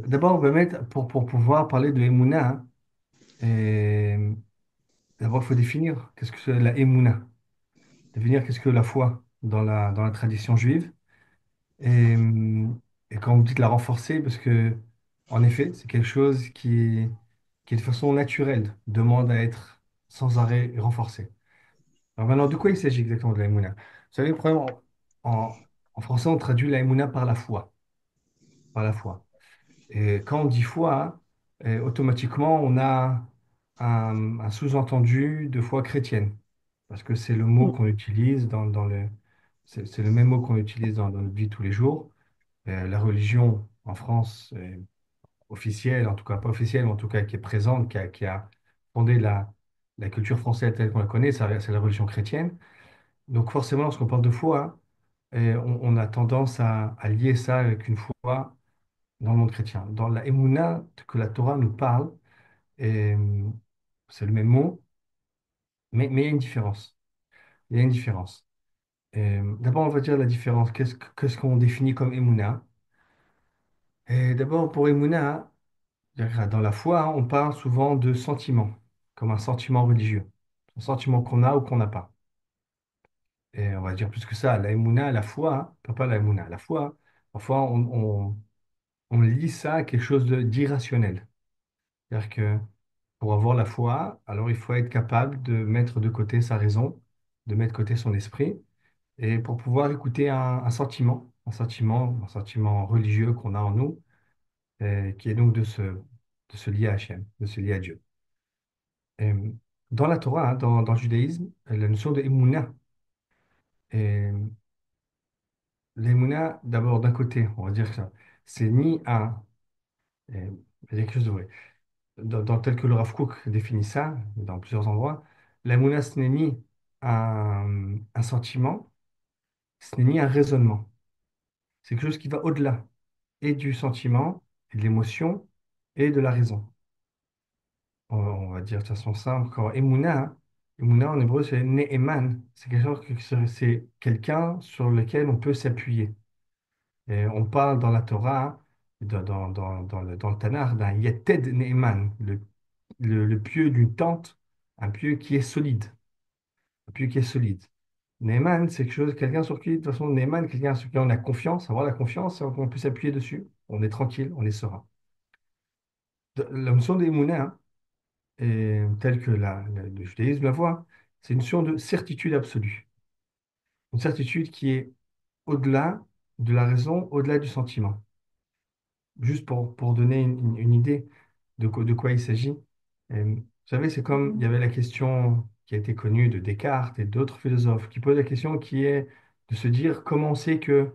D'abord, on va mettre, pour pouvoir parler de Emouna, d'abord, il faut définir qu'est-ce que c'est la Emouna, définir qu'est-ce que la foi dans la tradition juive. Et, et quand vous dites la renforcer, parce que, en effet, c'est quelque chose qui est de façon naturelle, demande à être sans arrêt renforcé. Alors maintenant, de quoi il s'agit exactement de la Emouna? Vous savez, le problème, en français, on traduit la Emouna par la foi, par la foi. Et quand on dit foi, automatiquement, on a un sous-entendu de foi chrétienne, parce que c'est le mot Mm. qu'on utilise c'est le même mot qu'on utilise dans notre vie de tous les jours. La religion en France officielle, en tout cas pas officielle, mais en tout cas qui est présente, qui a fondé la culture française telle qu'on la connaît, c'est la religion chrétienne. Donc forcément, lorsqu'on parle de foi, on a tendance à lier ça avec une foi dans le monde chrétien. Dans la Emouna que la Torah nous parle, et, c'est le même mot, mais il y a une différence. Il y a une différence. D'abord, on va dire la différence. Qu'est-ce qu'on définit comme Emouna? Et d'abord, pour Emouna, dans la foi, hein, on parle souvent de sentiment, comme un sentiment religieux. Un sentiment qu'on a ou qu'on n'a pas. Et on va dire plus que ça, la Emouna, la foi, pas la Emouna, la foi, parfois on lie ça à quelque chose d'irrationnel. C'est-à-dire que pour avoir la foi, alors il faut être capable de mettre de côté sa raison, de mettre de côté son esprit, et pour pouvoir écouter un sentiment religieux qu'on a en nous, qui est donc de se lier à Hachem, de se lier à Dieu. Et, dans la Torah, hein, dans le judaïsme, la notion de Emouna, et l'Emouna, d'abord d'un côté, on va dire que ça, c'est ni un, et, il y a quelque chose de vrai. Tel que le Rav Kook définit ça, dans plusieurs endroits, la mouna, ce n'est ni un sentiment, ce n'est ni un raisonnement. C'est quelque chose qui va au-delà et du sentiment, et de l'émotion, et de la raison. On va dire de façon simple, quand Emouna, hein, Emouna en hébreu, c'est Ne'eman, c'est quelque chose c'est quelqu'un sur lequel on peut s'appuyer. Et on parle dans la Torah, dans le Tanakh, d'un Yeted Ne'eman, le pieu d'une tente, un pieu qui est solide, un pieu qui est solide. Ne'eman, c'est quelque chose, quelqu'un sur qui, de toute façon, Ne'eman, quelqu'un sur qui on a confiance, avoir la confiance, on peut s'appuyer dessus, on est tranquille, on est serein. La notion d'Emouna, hein, telle que le judaïsme la voit, c'est une notion de certitude absolue. Une certitude qui est au-delà de la raison, au-delà du sentiment. Juste pour donner une idée de quoi il s'agit. Vous savez, c'est comme il y avait la question qui a été connue de Descartes et d'autres philosophes qui posent la question qui est de se dire comment on sait que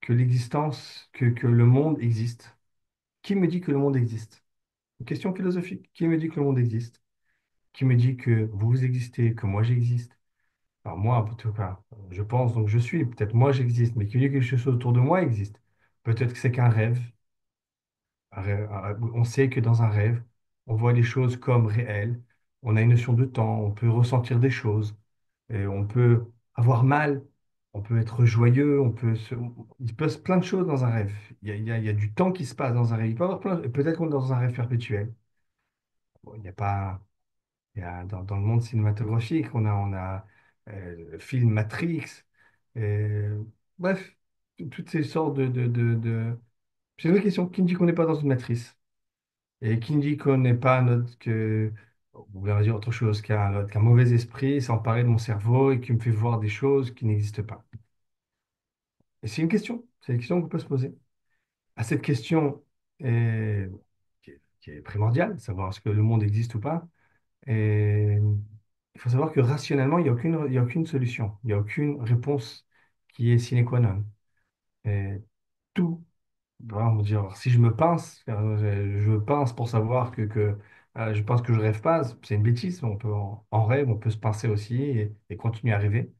l'existence, que le monde existe. Qui me dit que le monde existe? Une question philosophique. Qui me dit que le monde existe? Qui me dit que vous existez, que moi j'existe? Alors moi, en tout cas, je pense donc je suis. Peut-être moi j'existe, mais qui me dit que quelque chose autour de moi existe? Peut-être que c'est qu'un rêve. On sait que dans un rêve, on voit les choses comme réelles, on a une notion de temps, on peut ressentir des choses, et on peut avoir mal, on peut être joyeux, il se passe plein de choses dans un rêve. Il y a du temps qui se passe dans un rêve. Il peut y avoir peut-être qu'on est dans un rêve perpétuel. Bon, il n'y a pas, il y a, dans le monde cinématographique, on a le film Matrix, bref, toutes ces sortes C'est une vraie question. Qui me dit qu'on n'est pas dans une matrice? Et qui me dit qu'on n'est pas on va dire autre chose, qu'un mauvais esprit s'est emparé de mon cerveau et qui me fait voir des choses qui n'existent pas. Et c'est une question qu'on peut se poser. À cette question qui est primordiale, savoir est-ce que le monde existe ou pas, et il faut savoir que rationnellement, il y a aucune solution, il n'y a aucune réponse qui est sine qua non. Et tout Voilà, on va dire, si je me pince, je pince pour savoir je pense que je rêve pas, c'est une bêtise. En rêve, on peut se pincer aussi et continuer à rêver.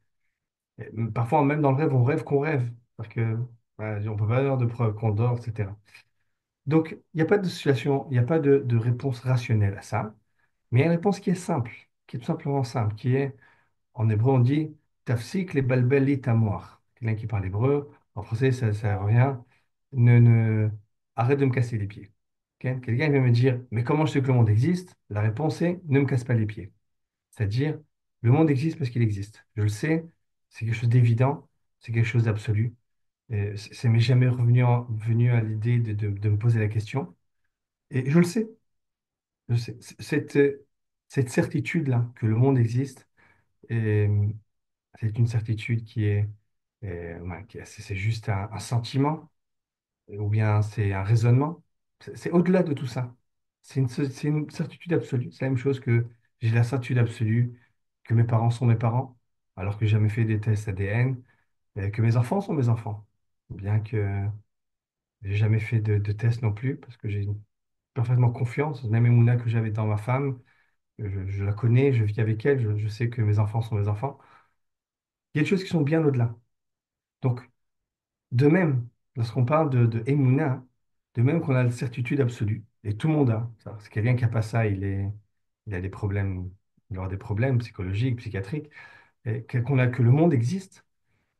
Parfois, même dans le rêve, on rêve qu'on rêve. Parce que on peut pas avoir de preuve qu'on dort, etc. Donc, il n'y a pas de situation, il n'y a pas de réponse rationnelle à ça. Mais il y a une réponse qui est simple, qui est tout simplement simple, qui est, en hébreu, on dit, Tafsik les balbel tamoar. Quelqu'un qui parle hébreu, en français, ça revient, ne, ne, arrête de me casser les pieds. Ok. Quelqu'un vient me dire, mais comment je sais que le monde existe? La réponse est, ne me casse pas les pieds. C'est-à-dire, le monde existe parce qu'il existe. Je le sais, c'est quelque chose d'évident, c'est quelque chose d'absolu. Et ça m'est jamais venu à l'idée de me poser la question. Et je le sais. Je sais. Cette certitude-là, que le monde existe, et, c'est une certitude qui est, ouais, c'est juste un sentiment, ou bien c'est un raisonnement. C'est au-delà de tout ça. C'est une certitude absolue. C'est la même chose que j'ai la certitude absolue que mes parents sont mes parents, alors que j'ai jamais fait des tests ADN, et que mes enfants sont mes enfants, bien que j'ai jamais fait de test non plus, parce que j'ai parfaitement confiance, même Emouna que j'avais dans ma femme, je la connais, je vis avec elle, je sais que mes enfants sont mes enfants. Il y a des choses qui sont bien au-delà. Donc, de même, lorsqu'on parle de Emouna, de même qu'on a la certitude absolue, et tout le monde a, ça, c'est quelqu'un qui n'a pas ça, il a des problèmes, il aura des problèmes psychologiques, psychiatriques, et qu'on a que le monde existe.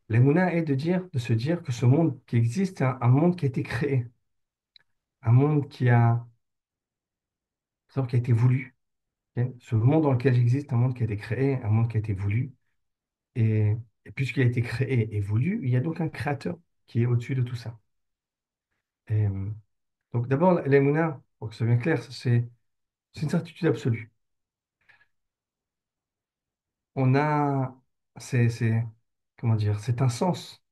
L'Emouna est de se dire que ce monde qui existe, c'est un monde qui a été créé, un monde qui a été voulu. Ok. Ce monde dans lequel j'existe, un monde qui a été créé, un monde qui a été voulu. Et, et puisqu'il a été créé et voulu, il y a donc un créateur qui est au-dessus de tout ça. Et, donc d'abord, l'Emouna, pour que ce soit bien clair, c'est une certitude absolue. On a, comment dire, c'est un sens.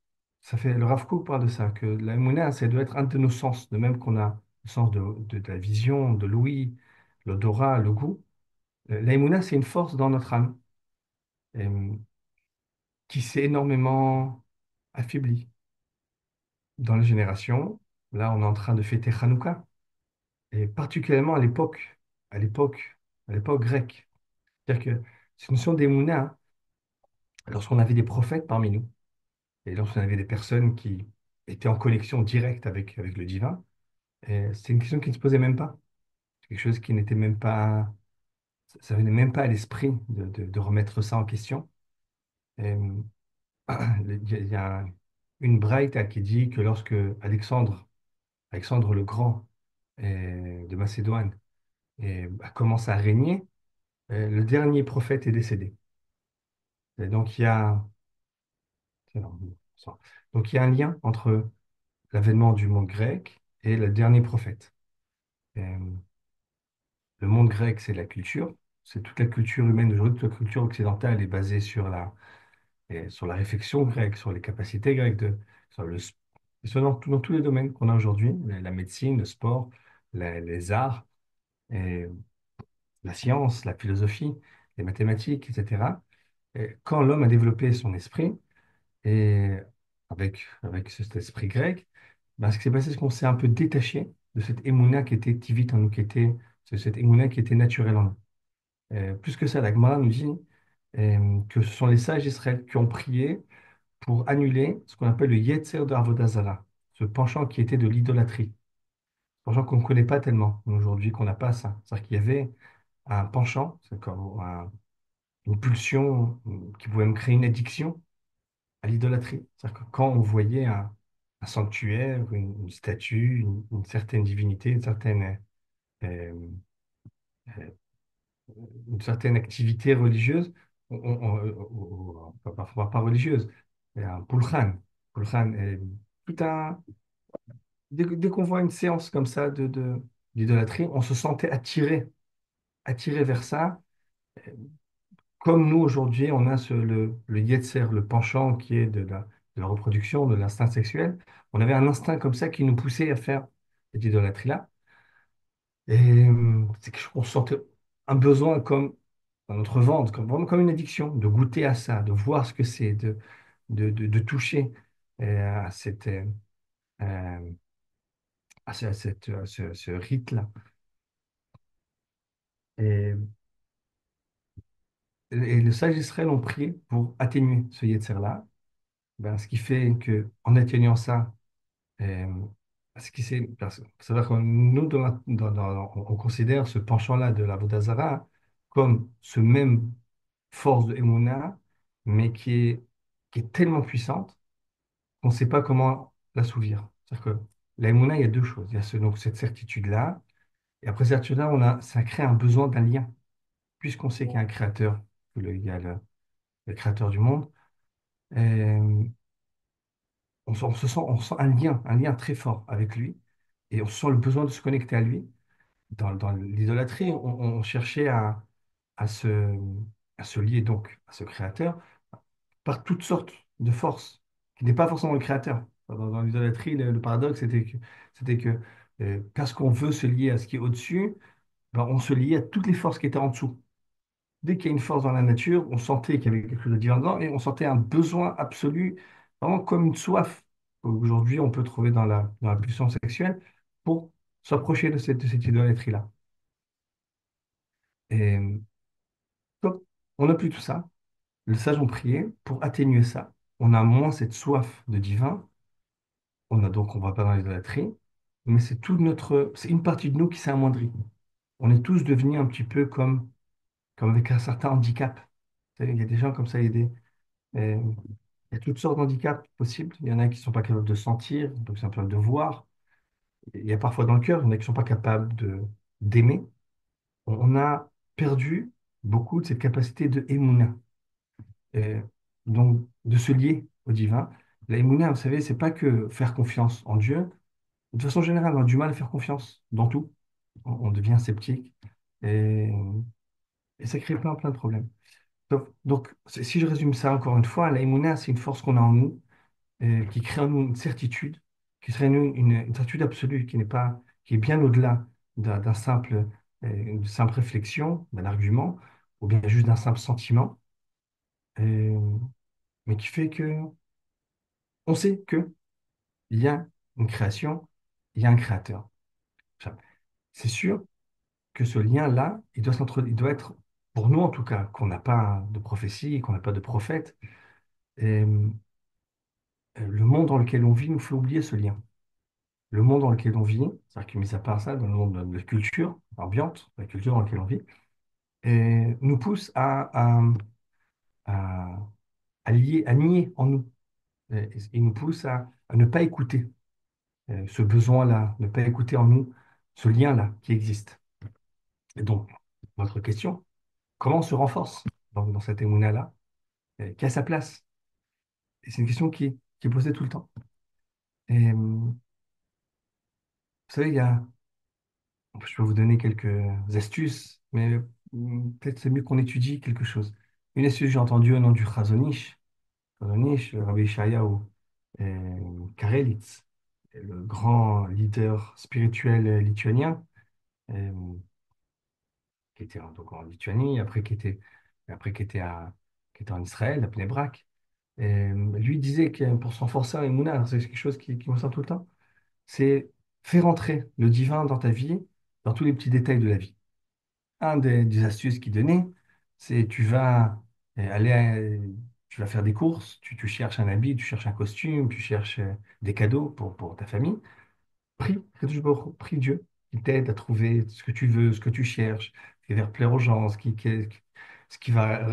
Ça fait, le Rav Kook parle de ça, que l'Emouna, ça doit être un de nos sens, de même qu'on a le sens de la vision, de l'ouïe, l'odorat, le goût. L'Emouna, c'est une force dans notre âme, euh, qui s'est énormément affaiblie dans les générations. Là, on est en train de fêter Hanouka, et particulièrement à l'époque, à l'époque grecque. C'est-à-dire que cette notion d'Emouna, lorsqu'on avait des prophètes parmi nous, et lorsqu'on avait des personnes qui étaient en connexion directe avec le divin, c'est une question qui ne se posait même pas. C'est quelque chose qui n'était même pas, ça venait même pas à l'esprit de remettre ça en question. Et, il y a une braïta qui dit que lorsque Alexandre le Grand de Macédoine a commencé à régner, le dernier prophète est décédé. Et donc donc il y a un lien entre l'avènement du monde grec et le dernier prophète. Et, le monde grec, c'est la culture, c'est toute la culture humaine d'aujourd'hui, toute la culture occidentale est basée sur la réflexion grecque, sur les capacités grecques, sur dans tous les domaines qu'on a aujourd'hui, la médecine, le sport, les arts, et la science, la philosophie, les mathématiques, etc. Et quand l'homme a développé son esprit, et avec cet esprit grec, ben, ce qui s'est passé, c'est qu'on s'est un peu détaché de cette émouna qui était tivite en nous, cette émouna qui était naturelle en nous. Plus que ça, la Gemara nous dit que ce sont les sages d'Israël qui ont prié pour annuler ce qu'on appelle le Yetzer de Avodah Zarah, ce penchant qui était de l'idolâtrie, penchant qu'on ne connaît pas tellement aujourd'hui, qu'on n'a pas ça. C'est-à-dire qu'il y avait un penchant, c'est comme une pulsion qui pouvait me créer une addiction à l'idolâtrie. C'est-à-dire que quand on voyait un sanctuaire, une statue, une certaine divinité, euh, euh, une certaine activité religieuse, pas religieuse, mais un pulchan. Pulchan, tout un, dès qu'on voit une séance comme ça d'idolâtrie, on se sentait attiré vers ça. Comme nous, aujourd'hui, on a le yetzer, le penchant qui est de la reproduction, de l'instinct sexuel. On avait un instinct comme ça qui nous poussait à faire cette idolâtrie-là. Et c'est quelque chose qu'on sentait un besoin comme dans notre ventre, comme, vraiment comme une addiction, de goûter à ça, de voir ce que c'est, de toucher à euh, ce rite-là. Et, et les sages d'Israël ont prié pour atténuer ce yetzer-là. Ben, ce qui fait que en atteignant ça, euh, ce qui c'est, c'est-à-dire que nous, on considère ce penchant-là de la Vodazara comme ce même force de Emouna, mais qui est tellement puissante qu'on ne sait pas comment l'assouvir. C'est-à-dire que la Emouna, il y a deux choses. Il y a donc cette certitude-là, Et après cette certitude-là, ça crée un besoin d'un lien. Puisqu'on sait qu'il y a un créateur, il y a le créateur du monde, euh, on sent un lien très fort avec lui, et on sent le besoin de se connecter à lui. Dans l'idolâtrie, on cherchait à se, à se lier donc à ce créateur par toutes sortes de forces, qui n'est pas forcément le créateur. Dans l'idolâtrie, le paradoxe, c'était que parce qu'on veut se lier à ce qui est au-dessus, ben, on se liait à toutes les forces qui étaient en dessous. Dès qu'il y a une force dans la nature, on sentait qu'il y avait quelque chose de divin dedans et on sentait un besoin absolu, vraiment comme une soif qu'aujourd'hui on peut trouver dans la pulsion sexuelle pour s'approcher de cette idolâtrie-là. Et donc, on n'a plus tout ça. Les sages ont prié pour atténuer ça. On a moins cette soif de divin. On va pas dans l'idolâtrie, mais c'est une partie de nous qui s'est amoindrie. On est tous devenus un petit peu comme avec un certain handicap. Vous savez, il y a des gens comme ça, euh, il y a toutes sortes d'handicaps possibles. Il y en a qui ne sont pas capables de sentir, donc c'est capables de voir. Il y a parfois dans le cœur, il y en a qui ne sont pas capables d'aimer. On a perdu beaucoup de cette capacité de émouna, donc de se lier au divin. La émouna, vous savez, c'est pas que faire confiance en Dieu. De façon générale, on a du mal à faire confiance dans tout. On devient sceptique et, et ça crée plein de problèmes. Donc, si je résume ça encore une fois, la émouna, c'est une force qu'on a en nous qui crée en nous une certitude, qui serait en nous une certitude absolue, qui est bien au-delà d'une simple réflexion, d'un argument, ou bien juste d'un simple sentiment, euh, mais qui fait que on sait que il y a une création, il y a un créateur. Enfin, c'est sûr que ce lien-là, il doit être, pour nous en tout cas, qu'on n'a pas de prophétie, qu'on n'a pas de prophète, euh, le monde dans lequel on vit nous fait oublier ce lien. Le monde dans lequel on vit, c'est-à-dire que mis à part ça, dans le monde de la culture ambiante, la culture dans laquelle on vit, nous pousse à, à nier en nous. Il nous pousse à ne pas écouter ce besoin-là, ne pas écouter en nous ce lien-là qui existe. Et donc, votre question, comment on se renforce dans cette émouna-là, qui a sa place? Et c'est une question qui est posée tout le temps. Et vous savez, je peux vous donner quelques astuces, mais peut-être c'est mieux qu'on étudie quelque chose. Une astuce, j'ai entendu au nom du Chazon Ish, le Rabbi Ishayahu Karelitz, le grand leader spirituel lituanien, euh, qui était donc en Lituanie, qui était en Israël, à Pnebrak. Lui disait que pour se renforcer en Emouna, c'est quelque chose qui me sort tout le temps, c'est faire entrer le divin dans ta vie, dans tous les petits détails de la vie. Des astuces qu'il donnait, c'est tu vas faire des courses, tu cherches un habit, tu cherches un costume, tu cherches des cadeaux pour ta famille. Prie Dieu, qui t'aide à trouver ce que tu veux, ce que tu cherches, ce qui va plaire aux gens, ce qui va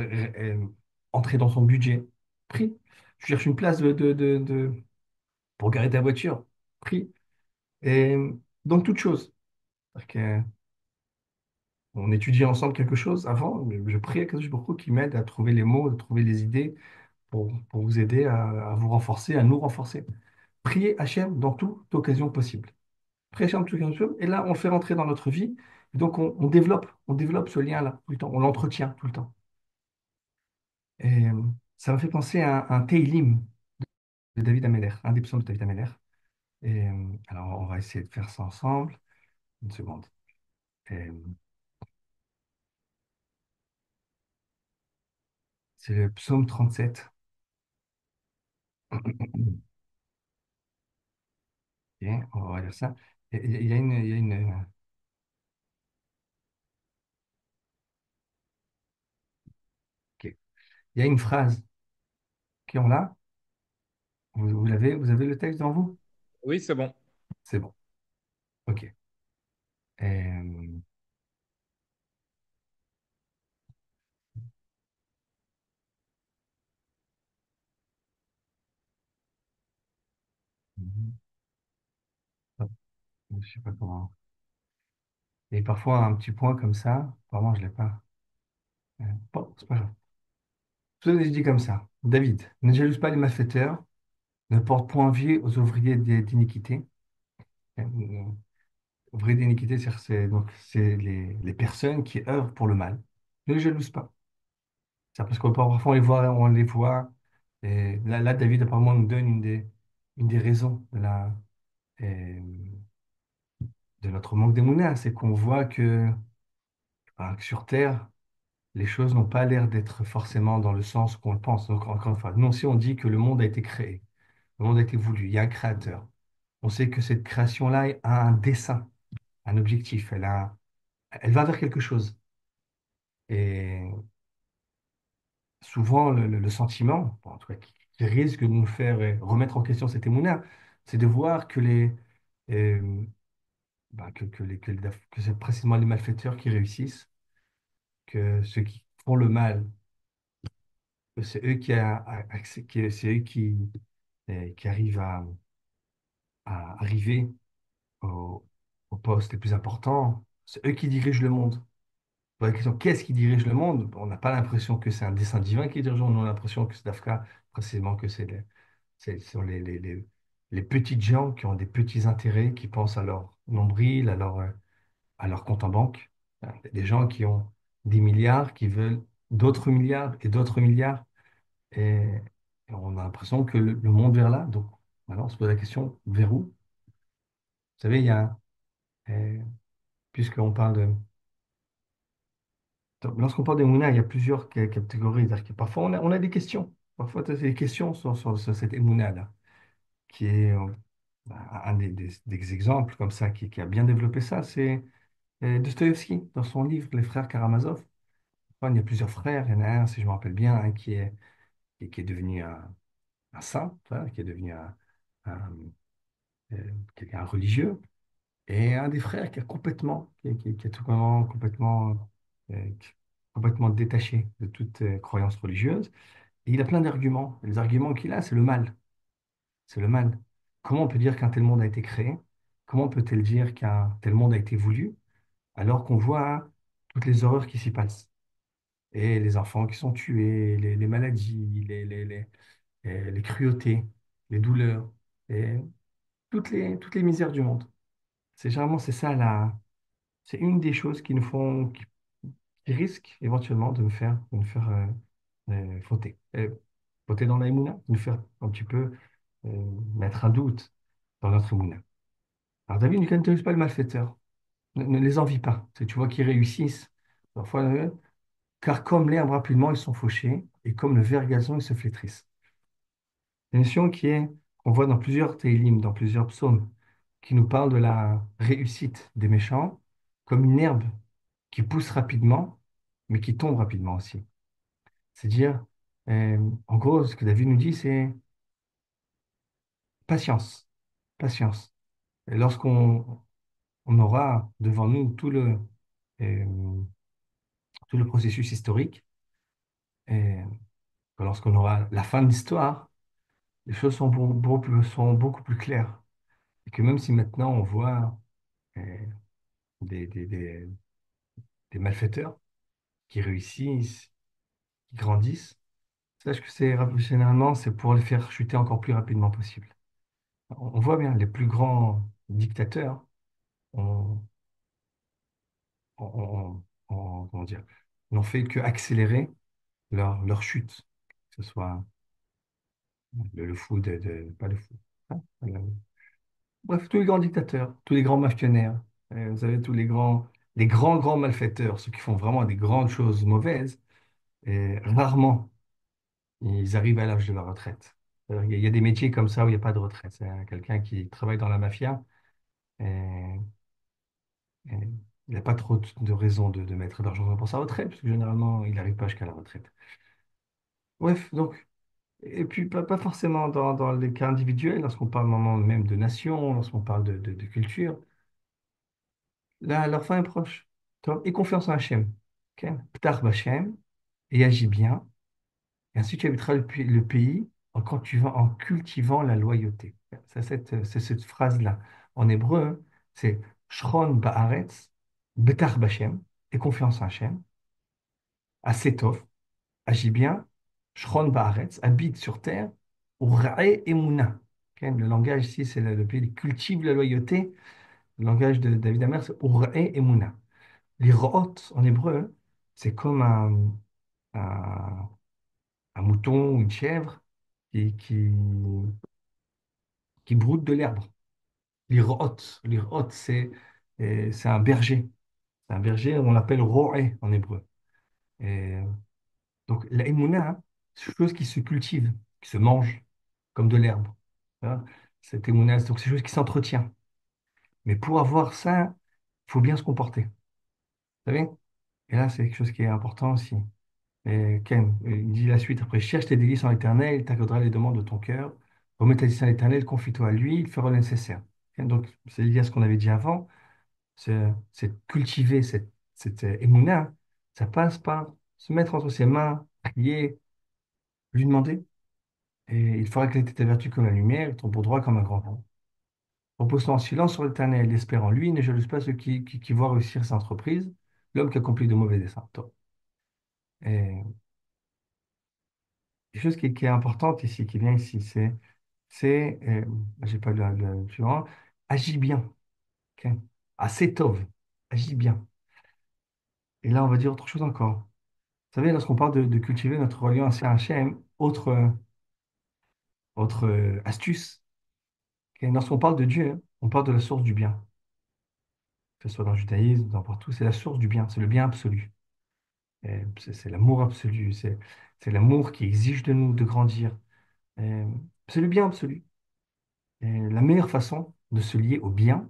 entrer dans son budget. Prie. Tu cherches une place pour garer ta voiture. Prie. Et donc, toute chose. On étudie ensemble quelque chose avant, je prie à Kadosh Baruch Hu qui m'aide à trouver les mots, à trouver les idées pour vous aider à vous renforcer, à nous renforcer. Priez Hachem dans toute occasion possible. Priez Hachem dans toute occasion possible, et là, on le fait rentrer dans notre vie. Et donc, on développe ce lien-là tout le temps, on l'entretient tout le temps. Et ça me fait penser à un Teilim de David Ameller, un des psaumes de David Ameller. Alors, on va essayer de faire ça ensemble. Une seconde. Et, c'est le psaume 37. Ok, on va dire ça. Ok. Il y a une phrase qui on l'a. Vous avez le texte devant vous? Oui, c'est bon. C'est bon. Ok. Euh, hop, je sais pas comment. Et parfois, un petit point comme ça, vraiment, je l'ai pas. Bon, c'est pas grave. Je te dis comme ça. David, ne jalouse pas les malfaiteurs, ne porte point envie aux ouvriers d'iniquité. Euh, Ouvriers d'iniquité, c'est les personnes qui œuvrent pour le mal. Ne les jalouse pas. C'est parce que parfois on les voit. Et David apparemment nous donne une des raisons euh, de notre manque d'émouna, c'est qu'on voit que sur Terre, les choses n'ont pas l'air d'être forcément dans le sens qu'on le pense. Donc, encore une fois, nous aussi, on dit que le monde a été créé, le monde a été voulu, il y a un créateur. On sait que cette création-là a un dessein, un objectif, elle va vers quelque chose. Et souvent, le sentiment, bon, en tout cas, qui risque de nous faire remettre en question cet émouna, c'est de voir euh, que c'est précisément les malfaiteurs qui réussissent, que ceux qui font le mal, que c'est eux c'est eux qui arrivent à arriver au, au poste les plus importants. C'est eux qui dirigent le monde. Pour la question, qu'est-ce qui dirige le monde? On n'a pas l'impression que c'est un dessein divin qui dirige le monde, on a l'impression que c'est Dafka, précisément que ce sont les petites gens qui ont des petits intérêts, qui pensent à leur nombril, à leur compte en banque. Des gens qui ont des milliards, qui veulent d'autres milliards et d'autres milliards. Et, et on a l'impression que le monde vers là. Donc, maintenant, on se pose la question, vers où? Vous savez, euh, puisqu'on parle de... Lorsqu'on parle des Mouna, il y a plusieurs catégories. C'est-à-dire que parfois, on a des questions. Parfois, tu as des questions sur cette Emouna-là, qui est un des exemples comme ça, qui a bien développé ça, c'est Dostoïevski, dans son livre Les frères Karamazov. Enfin, il y a plusieurs frères. Il y en a un, si je me rappelle bien, un qui est devenu un saint, voilà, qui est devenu un, quelqu'un de religieux. Et un des frères qui a qui est tout complètement détaché de toute croyance religieuse. Et il a plein d'arguments. Et les arguments qu'il a, c'est le mal. C'est le mal. Comment on peut dire qu'un tel monde a été créé? Comment peut-elle dire qu'un tel monde a été voulu alors qu'on voit toutes les horreurs qui s'y passent? Et les enfants qui sont tués, les maladies, les cruautés, les douleurs, et toutes les misères du monde. C'est ça c'est une des choses qui risquent éventuellement de nous faire fauter. Fauter dans la Emouna, de nous faire un petit peu mettre un doute dans notre Emouna. Alors David, ne t'intéresses pas le malfaiteur. Ne les envie pas. Tu vois qu'ils réussissent. Parfois, car comme l'herbe rapidement, ils sont fauchés, et comme le vert gazon, ils se flétrissent. C'est une notion qu'on voit dans plusieurs télim, dans plusieurs psaumes, qui nous parle de la réussite des méchants comme une herbe qui pousse rapidement, mais qui tombe rapidement aussi. C'est-à-dire, en gros, ce que David nous dit, c'est patience, patience. Et lorsqu'on on aura devant nous euh, tout le processus historique, et lorsqu'on aura la fin de l'histoire, les choses sont beaucoup plus claires. Et que même si maintenant on voit euh, des, des, des, des malfaiteurs qui réussissent, qui grandissent, sache que généralement, c'est pour les faire chuter encore plus rapidement possible. On voit bien, les plus grands dictateurs ont, comment dire, n'ont fait que accélérer leur chute, que ce soit le fou pas le fou. Hein, bref, tous les grands dictateurs, tous les grands mafionnaires, vous savez, les grands malfaiteurs, ceux qui font vraiment des grandes choses mauvaises, et rarement ils arrivent à l'âge de la retraite. Alors, il y a des métiers comme ça où il n'y a pas de retraite. C'est quelqu'un qui travaille dans la mafia, et, et il n'a pas trop de raisons de mettre de l'argent pour sa retraite, parce que généralement, il n'arrive pas jusqu'à la retraite. Bref, donc, et puis pas forcément dans les cas individuels, lorsqu'on parle moment même de nation, lorsqu'on parle de culture, là, leur fin est proche. Donc, aie confiance en Hachem. Ok. Ptar B'Hachem, et agis bien. Et ainsi, tu habiteras le pays en cultivant la loyauté. C'est cette phrase-là. En hébreu, c'est Shron Ba'aretz, Betar Bachem, et confiance en Hachem, Asetov, agis bien, Shron Baaretz, habite sur terre, Urae Emuna. Ok, le langage ici, c'est le pays qui cultive la loyauté. Le langage de David Amer, c'est Urae Emuna. L'Irot, en hébreu, c'est comme un, un mouton ou une chèvre qui, qui, qui broute de l'herbe. L'Irot, l'Irot, c'est un berger. C'est un berger, on l'appelle Roé en hébreu. Et donc, la Emouna, hein, c'est quelque chose qui se cultive, qui se mange comme de l'herbe. Hein. Cette Emouna, donc c'est quelque chose qui s'entretient. Mais pour avoir ça, il faut bien se comporter. Vous savez? Et là, c'est quelque chose qui est important aussi. Et Ken, il dit la suite après, cherche tes délices en l'Éternel, il t'accordera les demandes de ton cœur. Remets ta décision à l'Éternel, confie-toi à lui, il fera le nécessaire. Ken, donc, c'est lié à ce qu'on avait dit avant, c'est cultiver cette émouna, ça passe par se mettre entre ses mains, prier, lui demander. Et il fera éclater ta vertu comme la lumière, et ton beau droit comme un grand vent. Repose-toi en silence sur l'Éternel, espère en lui, ne jalouse pas ceux qui voient réussir sa entreprise, l'homme qui accomplit de mauvais desseins. Top. Et quelque chose qui est importante ici, qui vient ici, j'ai pas le suivant, agis bien. Ok. Assez tov, agis bien. Et là, on va dire autre chose encore. Vous savez, lorsqu'on parle de cultiver notre religion à Hachem, autre astuce, ok. Lorsqu'on parle de Dieu, hein, on parle de la source du bien. Que ce soit dans le judaïsme, n'importe où, c'est la source du bien, c'est le bien absolu. Et c'est l'amour absolu, c'est l'amour qui exige de nous de grandir. Et c'est le bien absolu. Et la meilleure façon de se lier au bien,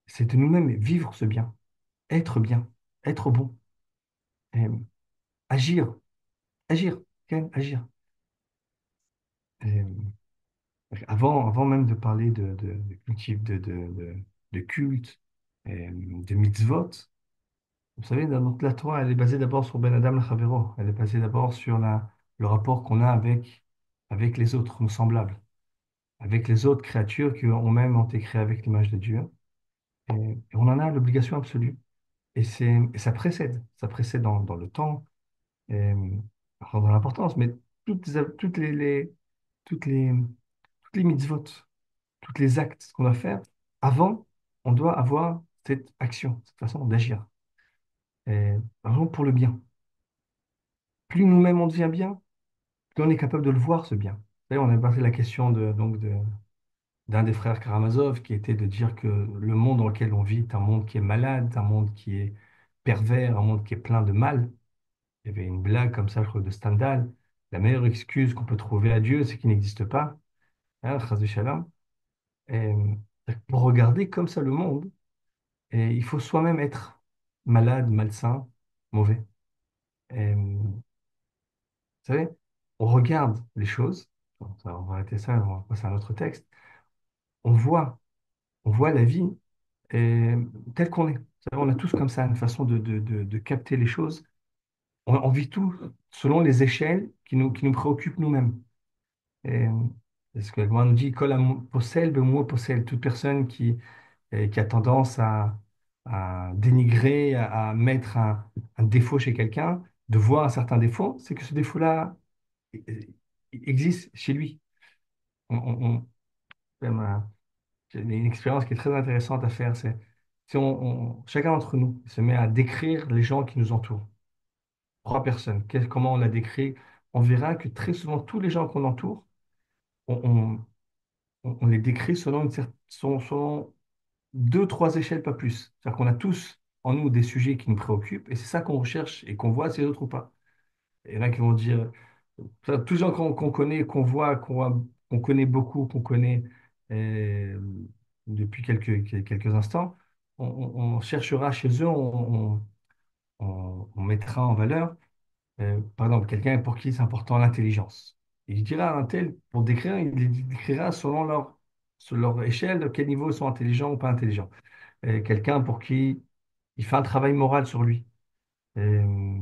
c'est de nous-mêmes vivre ce bien, être bon, et agir, agir, ok, agir. Et avant même de parler de cultive, de culte, de mitzvot, vous savez, dans notre la Torah, elle est basée d'abord sur Ben Adam Chavero. Elle est basée d'abord sur le rapport qu'on a avec les autres, nos semblables, avec les autres créatures qui ont même été créées avec l'image de Dieu. Et on en a l'obligation absolue. Et ça précède dans le temps, et, enfin, dans l'importance, mais toutes les, toutes les mitzvot, tous les actes qu'on doit faire, avant, on doit avoir cette action, cette façon d'agir. Et, par exemple, pour le bien. Plus nous-mêmes on devient bien, plus on est capable de le voir, ce bien. Vous savez, on a passé la question d'un des frères Karamazov qui était de dire que le monde dans lequel on vit est un monde qui est malade, un monde qui est pervers, un monde qui est plein de mal. Il y avait une blague comme ça, je crois, de Stendhal. La meilleure excuse qu'on peut trouver à Dieu, c'est qu'il n'existe pas. Hein, Chas v'shalom. Et pour regarder comme ça le monde, et il faut soi-même être malade, malsain, mauvais. Et, vous savez, on regarde les choses. Bon, on va arrêter ça, on va passer à un autre texte. On voit, on voit la vie telle qu'on est. Vous savez, on a tous comme ça une façon de capter les choses. On vit tout selon les échelles qui nous préoccupent nous-mêmes. Et, parce que moi, on nous dit, possède, moi possède, toute personne qui a tendance à dénigrer, à mettre un défaut chez quelqu'un, de voir un certain défaut, c'est que ce défaut-là existe chez lui. Même, j'ai une expérience qui est très intéressante à faire, c'est si chacun d'entre nous se met à décrire les gens qui nous entourent, trois personnes, comment on la décrit, on verra que très souvent, tous les gens qu'on entoure, on, on les décrit selon deux, trois échelles, pas plus. C'est-à-dire qu'on a tous en nous des sujets qui nous préoccupent et c'est ça qu'on recherche et qu'on voit, c'est les autres ou pas. Et il y en a qui vont dire, tous les gens qu'on connaît, qu'on connaît beaucoup, qu'on connaît euh, depuis quelques instants, on cherchera chez eux, on mettra en valeur, par exemple, quelqu'un pour qui c'est important l'intelligence. Il dira à un tel, pour décrire, il les décrira sur leur échelle, de quel niveau ils sont intelligents ou pas intelligents. Quelqu'un pour qui il fait un travail moral sur lui, euh,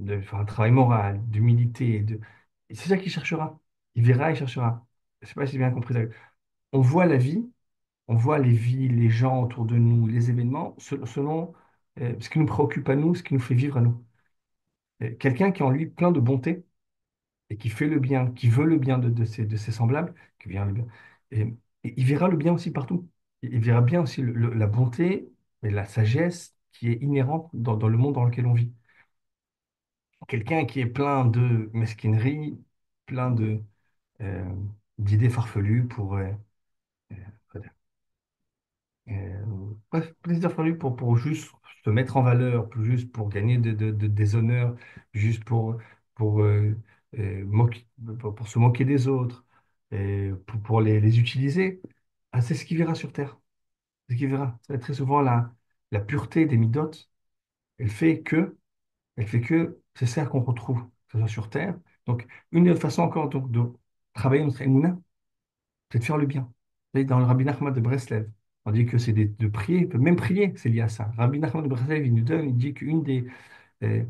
enfin, un travail moral, d'humilité. Et c'est ça qu'il cherchera. Il verra, il cherchera. Je ne sais pas si j'ai bien compris ça. On voit la vie on voit les villes, les gens autour de nous, les événements, selon ce qui nous préoccupe à nous, ce qui nous fait vivre à nous. Quelqu'un qui est en lui plein de bonté et qui fait le bien, qui veut le bien de ses semblables, qui vient le bien, et, et il verra le bien aussi partout. Il verra bien aussi la bonté et la sagesse qui est inhérente dans le monde dans lequel on vit. Quelqu'un qui est plein de mesquinerie, plein euh, d'idées farfelues euh, Euh, bref, plaisir fallu pour juste se mettre en valeur, pour juste pour gagner des honneurs, juste pour, pour se moquer des autres, et pour les utiliser. Ah, c'est ce qu'il verra sur Terre. C'est ce qu'il verra. Très souvent, la pureté des midotes, elle fait que, elle fait que c'est ça qu'on retrouve, que ce soit sur Terre. Donc, une des façons encore donc, de travailler notre émouna, c'est de faire le bien. Vous voyez, dans le Rabbi Nachman de Breslev, on dit que c'est de prier, même prier, c'est lié à ça. Rabbi Nachman de Breslev, il nous donne, il dit euh,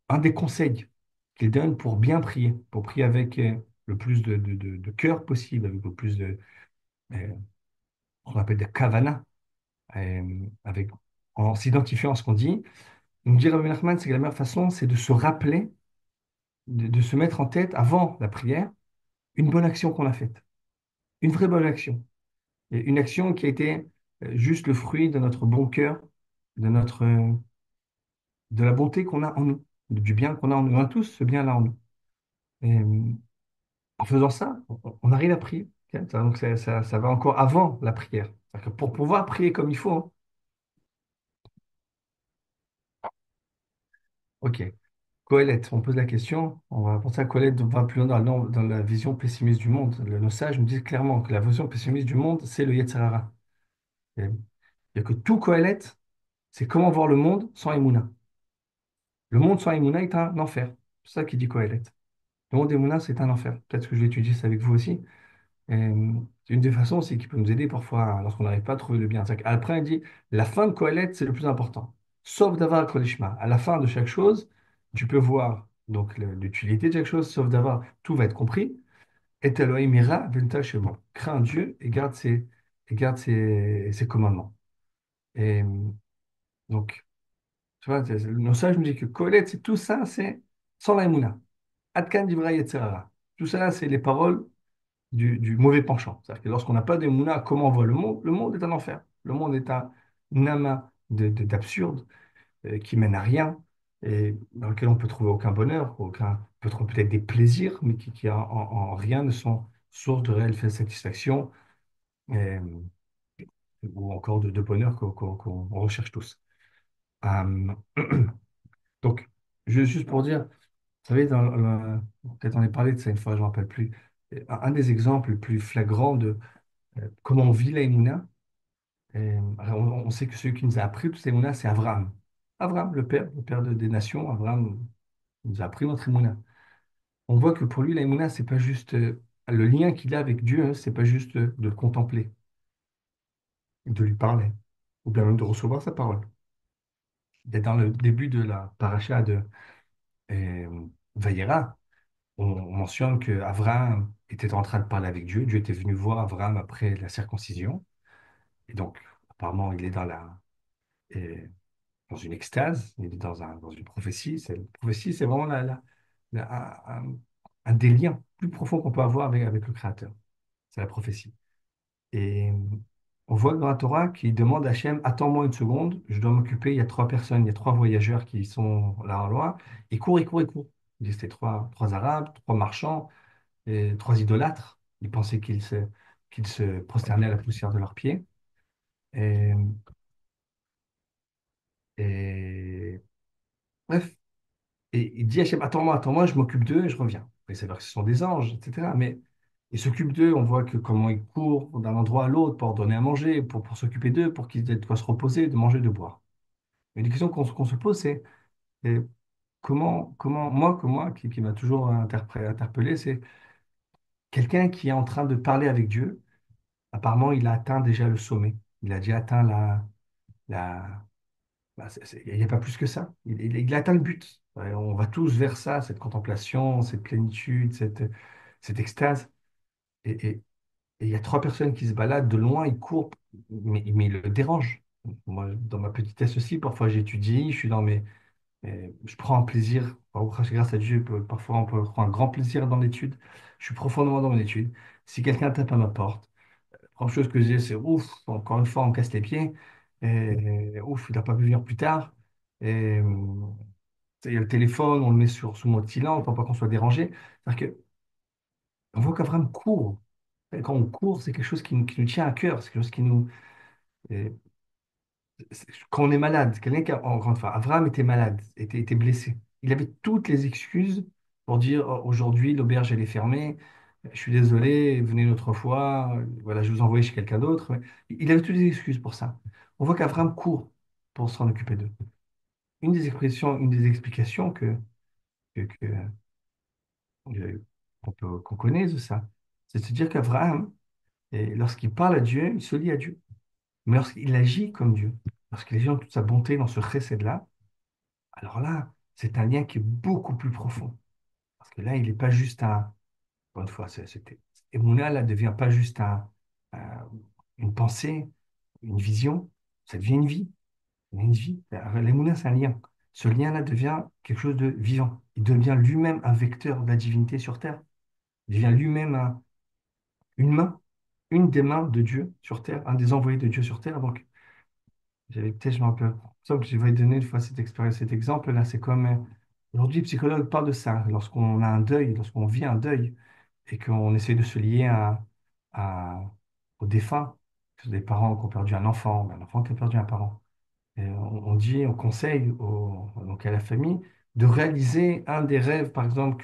un des conseils qu'il donne pour bien prier, pour prier avec le plus de cœur possible, avec le plus euh, on appelle des kavana, avec, en s'identifiant à ce qu'on dit. Il nous dit, Rabbi Nachman, c'est que la meilleure façon, c'est de se rappeler, de se mettre en tête, avant la prière, une bonne action qu'on a faite, une vraie bonne action. Et une action qui a été juste le fruit de notre bon cœur, de la bonté qu'on a en nous, du bien qu'on a en nous. On a tous ce bien-là en nous. Et en faisant ça, on arrive à prier. Ok. Donc ça va encore avant la prière. C'est-à-dire que pour pouvoir prier comme il faut, hein. Ok. Coëlette, on pose la question. On va penser à Coëlette, on va plus loin dans la vision pessimiste du monde. Nos sages nous disent clairement que la vision pessimiste du monde, c'est le Yetzer Hara. Et que tout Coëlette, c'est comment voir le monde sans Emouna. Le monde sans Emouna est un enfer. C'est ça qui dit Coëlette. Le monde Emouna, c'est un enfer. Peut-être que je vais étudier ça avec vous aussi. C'est une des façons aussi qui peut nous aider parfois lorsqu'on n'arrive pas à trouver le bien. Après, il dit, la fin de Coëlette, c'est le plus important. Sauf d'avoir Kolishma. À la fin de chaque chose, tu peux voir donc l'utilité de chaque chose, sauf d'avoir, tout va être compris. Et Elohim ira v'enta shemo. Crains Dieu et garde ses commandements. Et donc, tu vois, le sage me dit que Colette, c'est tout ça, c'est sans la Emouna. Adkan Divra Yetzerara. Tout ça, c'est les paroles du mauvais penchant. C'est-à-dire que lorsqu'on n'a pas d'Emouna, comment on voit le monde? Le monde est un enfer. Le monde est un amas d'absurde qui mène à rien et dans lequel on peut trouver aucun bonheur, aucun, on peut trouver peut-être des plaisirs, mais qui en rien ne sont source de réelle satisfaction et, ou encore de bonheur qu'on recherche tous. Euh, donc, juste pour dire, vous savez, peut-être on a parlé de ça une fois, je ne me rappelle plus. Un des exemples les plus flagrants de comment on vit la Emouna, alors, on sait que celui qui nous a appris toute la Emouna, c'est Abraham. Abraham, le père des nations, Abraham nous a appris notre Emouna. On voit que pour lui, la Emouna, c'est pas juste le lien qu'il a avec Dieu, hein, c'est pas juste de le contempler, de lui parler, ou bien même de recevoir sa parole. Dès dans le début de la paracha de Vayera, on mentionne que Abraham était en train de parler avec Dieu. Dieu était venu voir Abraham après la circoncision. Et donc, apparemment, il est dans une extase, il est dans une prophétie. Une prophétie, c'est vraiment un des liens plus profonds qu'on peut avoir avec le Créateur. C'est la prophétie. Et on voit dans la Torah qu'il demande à Hachem, attends-moi une seconde, je dois m'occuper, il y a trois personnes, il y a trois voyageurs qui sont là en loin. Il court, il court, il court. Il dit, c'était trois Arabes, trois marchands, et trois idolâtres. Ils pensaient qu'ils se prosternaient à la poussière de leurs pieds. Et, et bref, et il dit à Hachem, attends-moi, je m'occupe d'eux et je reviens. Il s'avère que ce sont des anges, etc. Mais il s'occupe d'eux, on voit que comment ils courent d'un endroit à l'autre pour donner à manger, pour s'occuper d'eux, pour qu'ils aient de quoi se reposer, de manger, de boire. Mais une question qu'on se pose, c'est moi, qui m'a toujours interpellé, c'est quelqu'un qui est en train de parler avec Dieu. Apparemment, il a atteint déjà le sommet. Il a déjà atteint la, il n'y a pas plus que ça. Il a atteint le but. Ouais, on va tous vers ça, cette contemplation, cette plénitude, cette extase. Et, et- et il y a trois personnes qui se baladent de loin, ils courent mais il le dérange. Moi, dans ma petitesse aussi, parfois j'étudie, je suis dans mes, je prends un plaisir, grâce à Dieu, parfois on peut prendre un grand plaisir dans l'étude. Je suis profondément dans mon étude. Si quelqu'un tape à ma porte, la première chose que j'ai, c'est ouf, encore une fois, on me casse les pieds. Et, ouf, il n'a pas pu venir plus tard. Et, il y a le téléphone, on le met sous mode silence pour pas qu'on soit dérangé. C'est-à-dire qu'on voit qu'Abraham court. Et quand on court, c'est quelque chose qui nous tient à cœur, c'est quelque chose qui nous. et Quand on est malade, quelqu'un qui encore une fois, Abraham était malade, était blessé. Il avait toutes les excuses pour dire oh, aujourd'hui l'auberge elle est fermée, je suis désolé, venez une autre fois, voilà, je vous envoie chez quelqu'un d'autre. Mais il avait toutes les excuses pour ça. On voit qu'Abraham court pour s'en occuper d'eux. Une des explications qu'on connaît de ça, c'est de se dire qu'Abraham, lorsqu'il parle à Dieu, il se lie à Dieu. Mais lorsqu'il agit comme Dieu, lorsqu'il agit dans toute sa bonté, dans ce chesed-là, alors là, c'est un lien qui est beaucoup plus profond. Parce que là, il n'est pas juste un. Encore une fois, c'était. Emouna, là, devient pas juste une pensée, une vision, ça devient une vie. Ça devient une vie. L'Emouna, c'est un lien. Ce lien-là devient quelque chose de vivant. Il devient lui-même un vecteur de la divinité sur Terre. Il devient lui-même une main, une des mains de Dieu sur Terre, un des envoyés de Dieu sur Terre. Donc, j'avais peut-être, je me rappelle, ça que je vais donner une fois cette expérience, cet exemple-là. C'est comme aujourd'hui, les psychologues parlent de ça. Lorsqu'on a un deuil, lorsqu'on vit un deuil et qu'on essaie de se lier à, aux défunts, que ce soit des parents qui ont perdu un enfant qui a perdu un parent. Et on dit, on conseille donc à la famille de réaliser un des rêves, par exemple,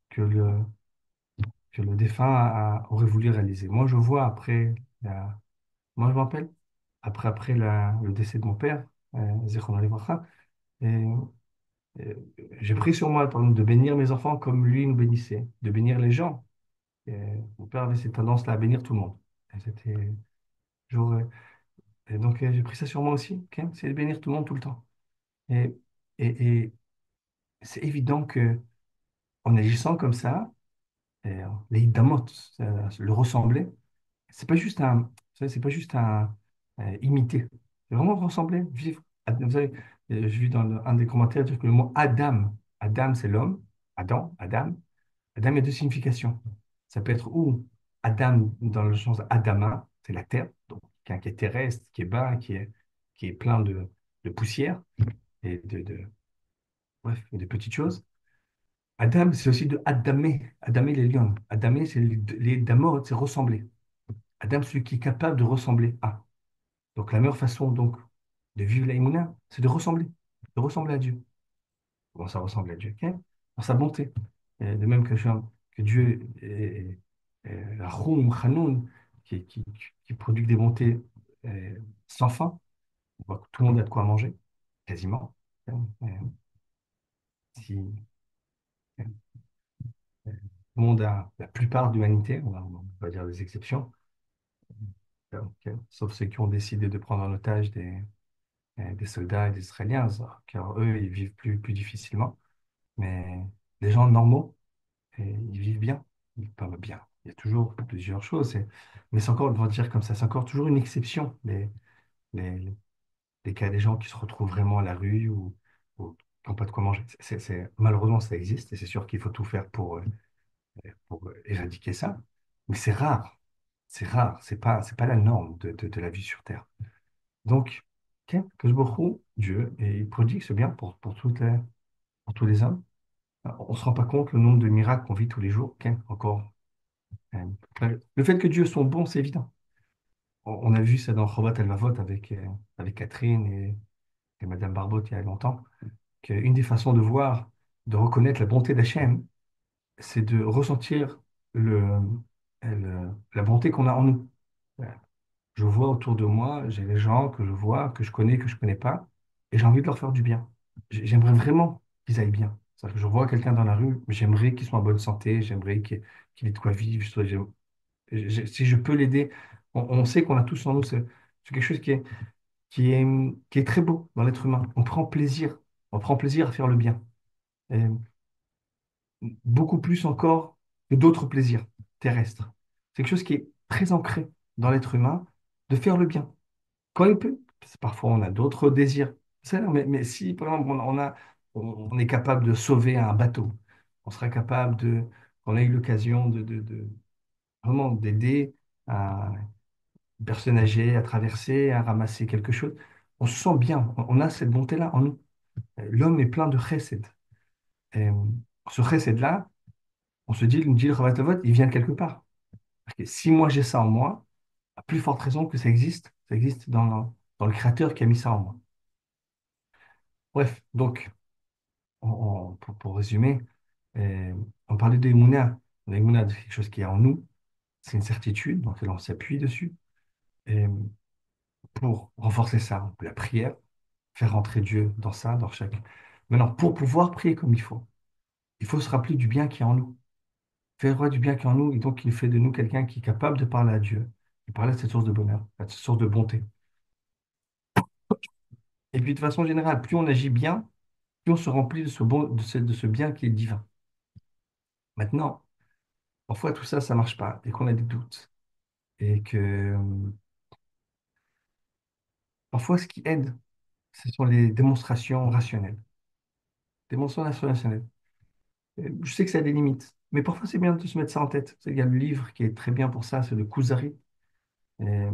que le défunt aurait voulu réaliser. Moi, je vois moi, je me rappelle, après le décès de mon père, Zichrono Livracha, et, et j'ai pris sur moi, par exemple, de bénir mes enfants comme lui nous bénissait, de bénir les gens. Et mon père avait cette tendance-là à bénir tout le monde. Et c'était toujours, et donc, j'ai pris ça sur moi aussi, ok. C'est de bénir tout le monde tout le temps. Et, et c'est évident que en agissant comme ça, les idamot, le ressembler, c'est pas juste c'est pas juste un imiter. C'est vraiment ressembler, vivre. Vous savez, j'ai vu dans un des commentaires dire que le mot Adam, Adam c'est l'homme, Adam, Adam il y a deux significations. Ça peut être ou Adam dans le sens Adama, c'est la terre, donc qui est terrestre, qui est bas, qui est plein de poussière et bref, de petites choses. Adam, c'est aussi de Adamé, Adamé les lions. Adamé, c'est les damot, c'est ressembler. Adam, celui qui est capable de ressembler à. Donc la meilleure façon donc de vivre laImouna, c'est de ressembler à Dieu. Comment ça ressemble à Dieu? Ok. Dans sa bonté. Et de même que Dieu est Rahoum, Khanoun, qui produit des bontés sans fin. On voit que tout le monde a de quoi manger, quasiment. Euh, Si, tout le monde a, la plupart de l'humanité, on va dire des exceptions, ok, sauf ceux qui ont décidé de prendre en otage des soldats et des Israéliens, car eux, ils vivent plus difficilement. Mais les gens normaux, ils vivent bien. Ils vivent pas bien. Il y a toujours plusieurs choses. Mais c'est encore, on va dire comme ça, c'est encore toujours une exception, les, les cas des gens qui se retrouvent vraiment à la rue ou qui n'ont pas de quoi manger. Malheureusement, ça existe et c'est sûr qu'il faut tout faire pour éradiquer ça. Mais c'est rare. C'est rare. C'est pas la norme de la vie sur Terre. Donc, ok, que je beaucoup Dieu, et il prodigue ce bien pour tous les hommes. On ne se rend pas compte le nombre de miracles qu'on vit tous les jours. Ok, encore. Le fait que Dieu soit bon, c'est évident. On a vu ça dans Chovat El Vavot avec Catherine et Madame Barbotte il y a longtemps, qu'une des façons de voir, de reconnaître la bonté d'Hachem, c'est de ressentir la bonté qu'on a en nous. Je vois autour de moi, j'ai des gens que je vois, que je connais pas, et j'ai envie de leur faire du bien. J'aimerais vraiment qu'ils aillent bien. C'est-à-dire que je vois quelqu'un dans la rue, j'aimerais qu'il soit en bonne santé, j'aimerais qu'il ait de quoi vivre. Si je peux l'aider, on sait qu'on a tous en nous, c'est quelque chose qui est très beau dans l'être humain. On prend plaisir à faire le bien. Et beaucoup plus encore que d'autres plaisirs terrestres. C'est quelque chose qui est très ancré dans l'être humain de faire le bien, quand il peut. Parce que parfois, on a d'autres désirs. Mais si, par exemple, on est capable de sauver un bateau, on sera capable de, on a eu l'occasion vraiment d'aider une personne âgée à traverser, à ramasser quelque chose, on se sent bien, on a cette bonté-là en nous. L'homme est plein de chesed. Et ce chesed-là, on se dit, le Ravat Avot, il vient de quelque part. Parce que si moi j'ai ça en moi, à plus forte raison que ça existe dans le Créateur qui a mis ça en moi. Bref, donc, pour résumer, on parlait de Emouna. L'Emouna, c'est quelque chose qui est en nous, c'est une certitude, donc là, on s'appuie dessus. Et pour renforcer ça, la prière, faire rentrer Dieu dans ça, dans chaque. Maintenant, pour pouvoir prier comme il faut se rappeler du bien qui est en nous. Faire du bien qui est en nous, et donc il fait de nous quelqu'un qui est capable de parler à Dieu, de parler de cette source de bonheur, de cette source de bonté. Et puis de façon générale, plus on agit bien, plus on se remplit de ce bon, de ce bien qui est divin. Maintenant, parfois tout ça, ça marche pas, et qu'on a des doutes. Et que parfois ce qui aide, ce sont les démonstrations rationnelles. Démonstrations rationnelles. Je sais que ça a des limites, mais parfois c'est bien de se mettre ça en tête. Il y a le livre qui est très bien pour ça, c'est de Kuzari, euh,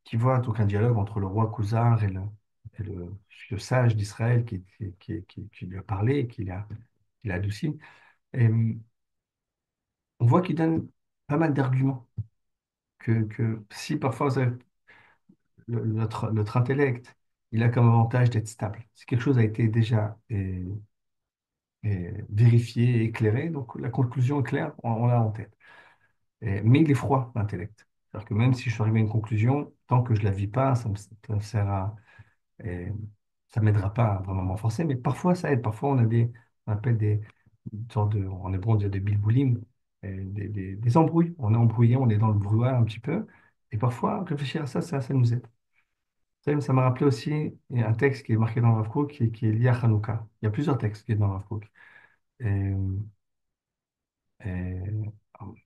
qui voit donc un dialogue entre le roi Kuzar et le sage d'Israël qui lui a parlé et qui l'a adouci. Et on voit qu'il donne pas mal d'arguments que si parfois vous savez, notre intellect, il a comme avantage d'être stable. Si quelque chose a été déjà vérifié, éclairé, donc la conclusion est claire, on l'a en tête. Mais il est froid, l'intellect. C'est-à-dire que même si je suis arrivé à une conclusion, tant que je ne la vis pas, ça me sert à, et ça m'aidera pas à vraiment m'enforcer, mais parfois ça aide. Parfois on appelle une sorte de, en hébreu on dit des bilboulim, des embrouilles. On est embrouillé, on est dans le brouillard un petit peu. Et parfois, réfléchir à ça, ça nous aide. Ça m'a rappelé aussi un texte qui est marqué dans le Rav Kook, qui est lié à Hanouka. Il y a plusieurs textes qui sont dans le Rav Kook. Et, et,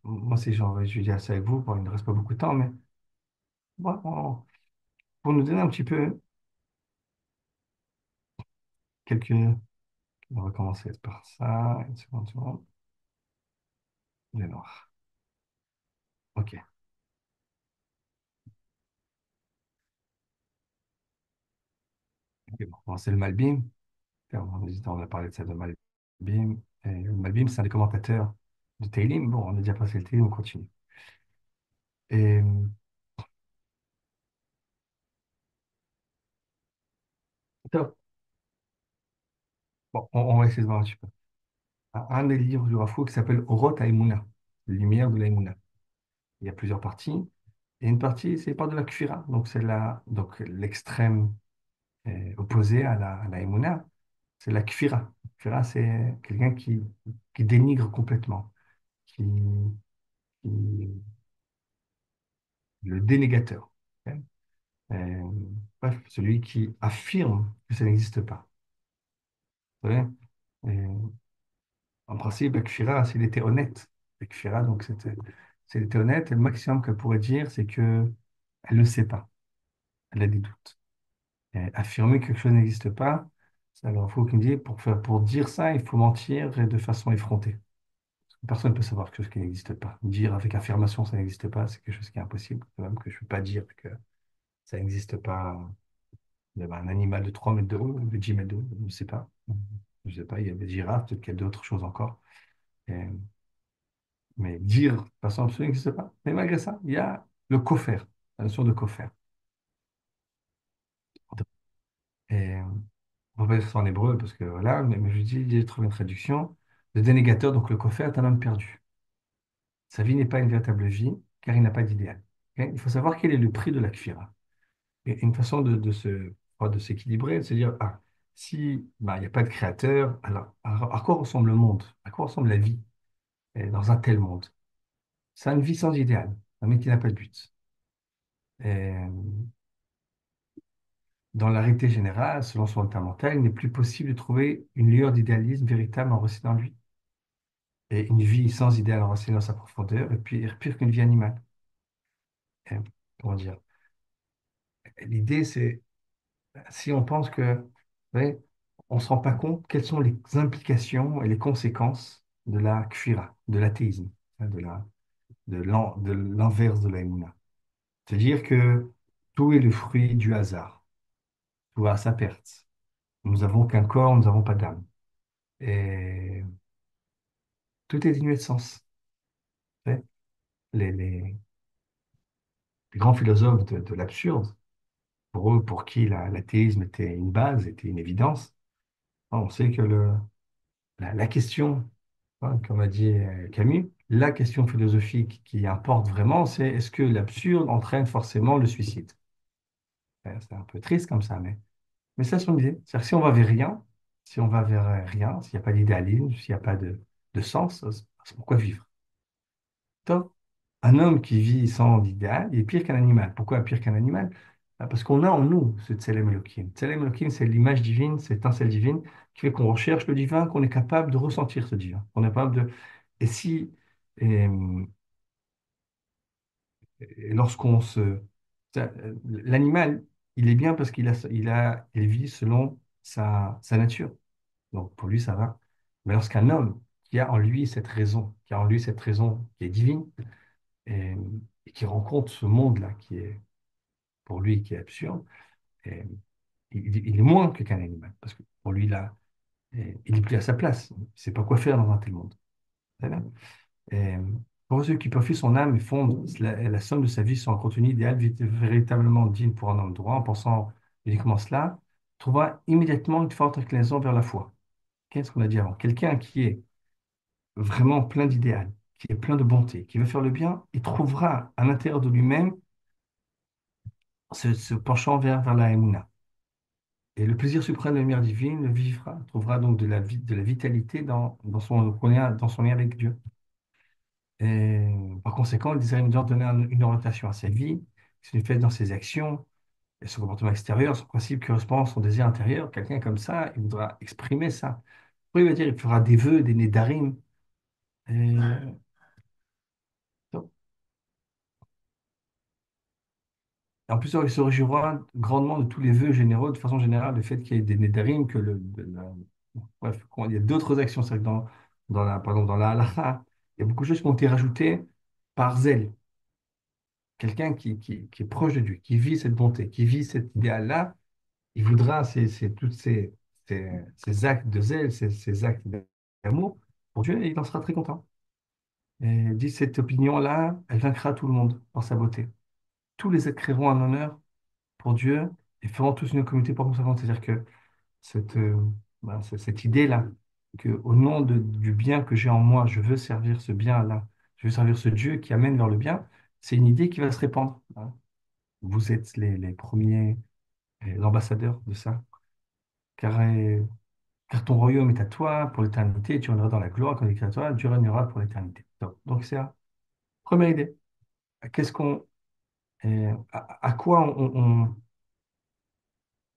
moi, si je dis ça avec vous, bon, il ne reste pas beaucoup de temps, mais bon, pour nous donner un petit peu quelques. On va commencer par ça. Une seconde, une seconde. Les noirs. Ok. Ok, bon, c'est le Malbim. On a parlé de ça de Malbim. Et le Malbim, c'est un des commentateurs de Teilim. Bon, on a déjà passé le Teilim, on continue. Et top. Bon, on va essayer de voir un petit peu. Un des livres du Rav Kook qui s'appelle Oroth Haïmouna, Lumière de l'Haïmouna. Il y a plusieurs parties. Et une partie, c'est part de la Kfira. Donc, donc l'extrême opposé à la Haïmouna, c'est la Kfira. Kfira, c'est quelqu'un qui dénigre complètement, qui le dénégateur. Ok. Euh, bref, celui qui affirme que ça n'existe pas. Vous savez. Euh, En principe, Kfira, s'il était honnête, Kfira, donc s'il était honnête, le maximum qu'elle pourrait dire, c'est que elle ne sait pas, elle a des doutes. Et affirmer que quelque chose n'existe pas, ça, alors il faut qu'il me dise, pour dire ça, il faut mentir et de façon effrontée. Personne ne peut savoir quelque chose qui n'existe pas. Dire avec affirmation ça n'existe pas, c'est quelque chose qui est impossible. De même que je ne peux pas dire que ça n'existe pas. Il y avait un animal de 3 mètres de haut, de 10 mètres de haut, je ne sais pas. Je ne sais pas, il y a des girafes, peut-être qu'il y a d'autres choses encore. Et- mais dire de façon absolue, ça n'existe pas. Mais malgré ça, il y a le kofer, la notion de kofer. Et on va dire ça en hébreu parce que voilà, mais je dis, j'ai trouvé une traduction. Le dénégateur, donc le kofer, est un homme perdu. Sa vie n'est pas une véritable vie car il n'a pas d'idéal. Ok. Il faut savoir quel est le prix de la kfira. Et une façon de s'équilibrer, de se dire, ah, si bah, il n'y a pas de créateur, alors à quoi ressemble le monde? À quoi ressemble la vie dans un tel monde? C'est une vie sans idéal, un mec qui n'a pas de but. Et, dans la réalité générale, selon son état mental, il n'est plus possible de trouver une lueur d'idéalisme véritable enracinée dans lui. Et une vie sans idéal enracinée dans sa profondeur est pire qu'une vie animale. Et, comment dire? L'idée, c'est, si on pense que, vous voyez, on ne se rend pas compte quelles sont les implications et les conséquences de la kfira, de l'athéisme, hein, de l'inverse de la Emouna. C'est-à-dire que tout est le fruit du hasard, tout va à sa perte. Nous n'avons qu'un corps, nous n'avons pas d'âme. Et tout est dénué de sens. Vous savez, les grands philosophes de l'absurde, pour eux, pour qui l'athéisme était une base, était une évidence, on sait que la question, hein, comme a dit Camus, la question philosophique qui importe vraiment, c'est est-ce que l'absurde entraîne forcément le suicide? C'est un peu triste comme ça, mais c'est son idée. C'est-à-dire que si on va vers rien, si on va vers rien, s'il n'y a pas d'idéalisme, s'il n'y a pas de sens, c'est pourquoi vivre? Top. Un homme qui vit sans idéal, il est pire qu'un animal. Pourquoi pire qu'un animal? Parce qu'on a en nous ce Tselem Elohim. Tselem Elohim, c'est l'image divine, cette étincelle divine qui fait qu'on recherche le divin, qu'on est capable de ressentir ce divin. On est capable de... Et si, et, et lorsqu'on se... L'animal, il est bien parce il vit selon sa nature. Donc pour lui, ça va. Mais lorsqu'un homme qui a en lui cette raison, qui a en lui cette raison qui est divine, et, et qui rencontre ce monde-là qui est, pour lui, qui est absurde, et il est moins que qu'un animal. Parce que pour lui, là, il n'est plus à sa place. Il ne sait pas quoi faire dans un tel monde. Très bien. Et pour ceux qui purifient son âme et fondent la somme de sa vie sur un contenu idéal véritablement digne pour un homme droit, en pensant uniquement cela, trouvera immédiatement une forte inclinaison vers la foi. Qu'est-ce qu'on a dit avant? Quelqu'un qui est vraiment plein d'idéal, qui est plein de bonté, qui veut faire le bien, il trouvera à l'intérieur de lui-même se penchant vers la Emouna. Et le plaisir suprême de la lumière divine le vivra, trouvera donc de la vitalité dans son lien avec Dieu. Et par conséquent, le désir immédiat de donner une orientation à sa vie, qui se fait dans ses actions et son comportement extérieur, son principe qui correspond à son désir intérieur. Quelqu'un comme ça, il voudra exprimer ça. Après, il va dire, il fera des vœux, des nédarim. Et, en plus, il se réjouira grandement de tous les vœux généraux, de façon générale, le fait qu'il y ait des nédarim, bref, il y a d'autres actions. C'est vrai que par exemple, dans la halakha, il y a beaucoup de choses qui ont été rajoutées par zèle. Quelqu'un qui est proche de Dieu, qui vit cette bonté, qui vit cet idéal-là, il voudra tous ces actes de zèle, ces actes d'amour pour Dieu, et il en sera très content. Et il dit cette opinion-là, elle vaincra tout le monde par sa beauté. Tous les êtres créeront un honneur pour Dieu et feront tous une communauté pour conséquent. C'est-à-dire que cette, euh, cette idée-là, que au nom du bien que j'ai en moi, je veux servir ce bien-là, je veux servir ce Dieu qui amène vers le bien, c'est une idée qui va se répandre, hein. Vous êtes les premiers ambassadeurs de ça, car ton royaume est à toi pour l'éternité, et tu régneras dans la gloire quand il est à toi, Dieu régnera pour l'éternité. Donc c'est la première idée. Qu'est-ce qu'on, à quoi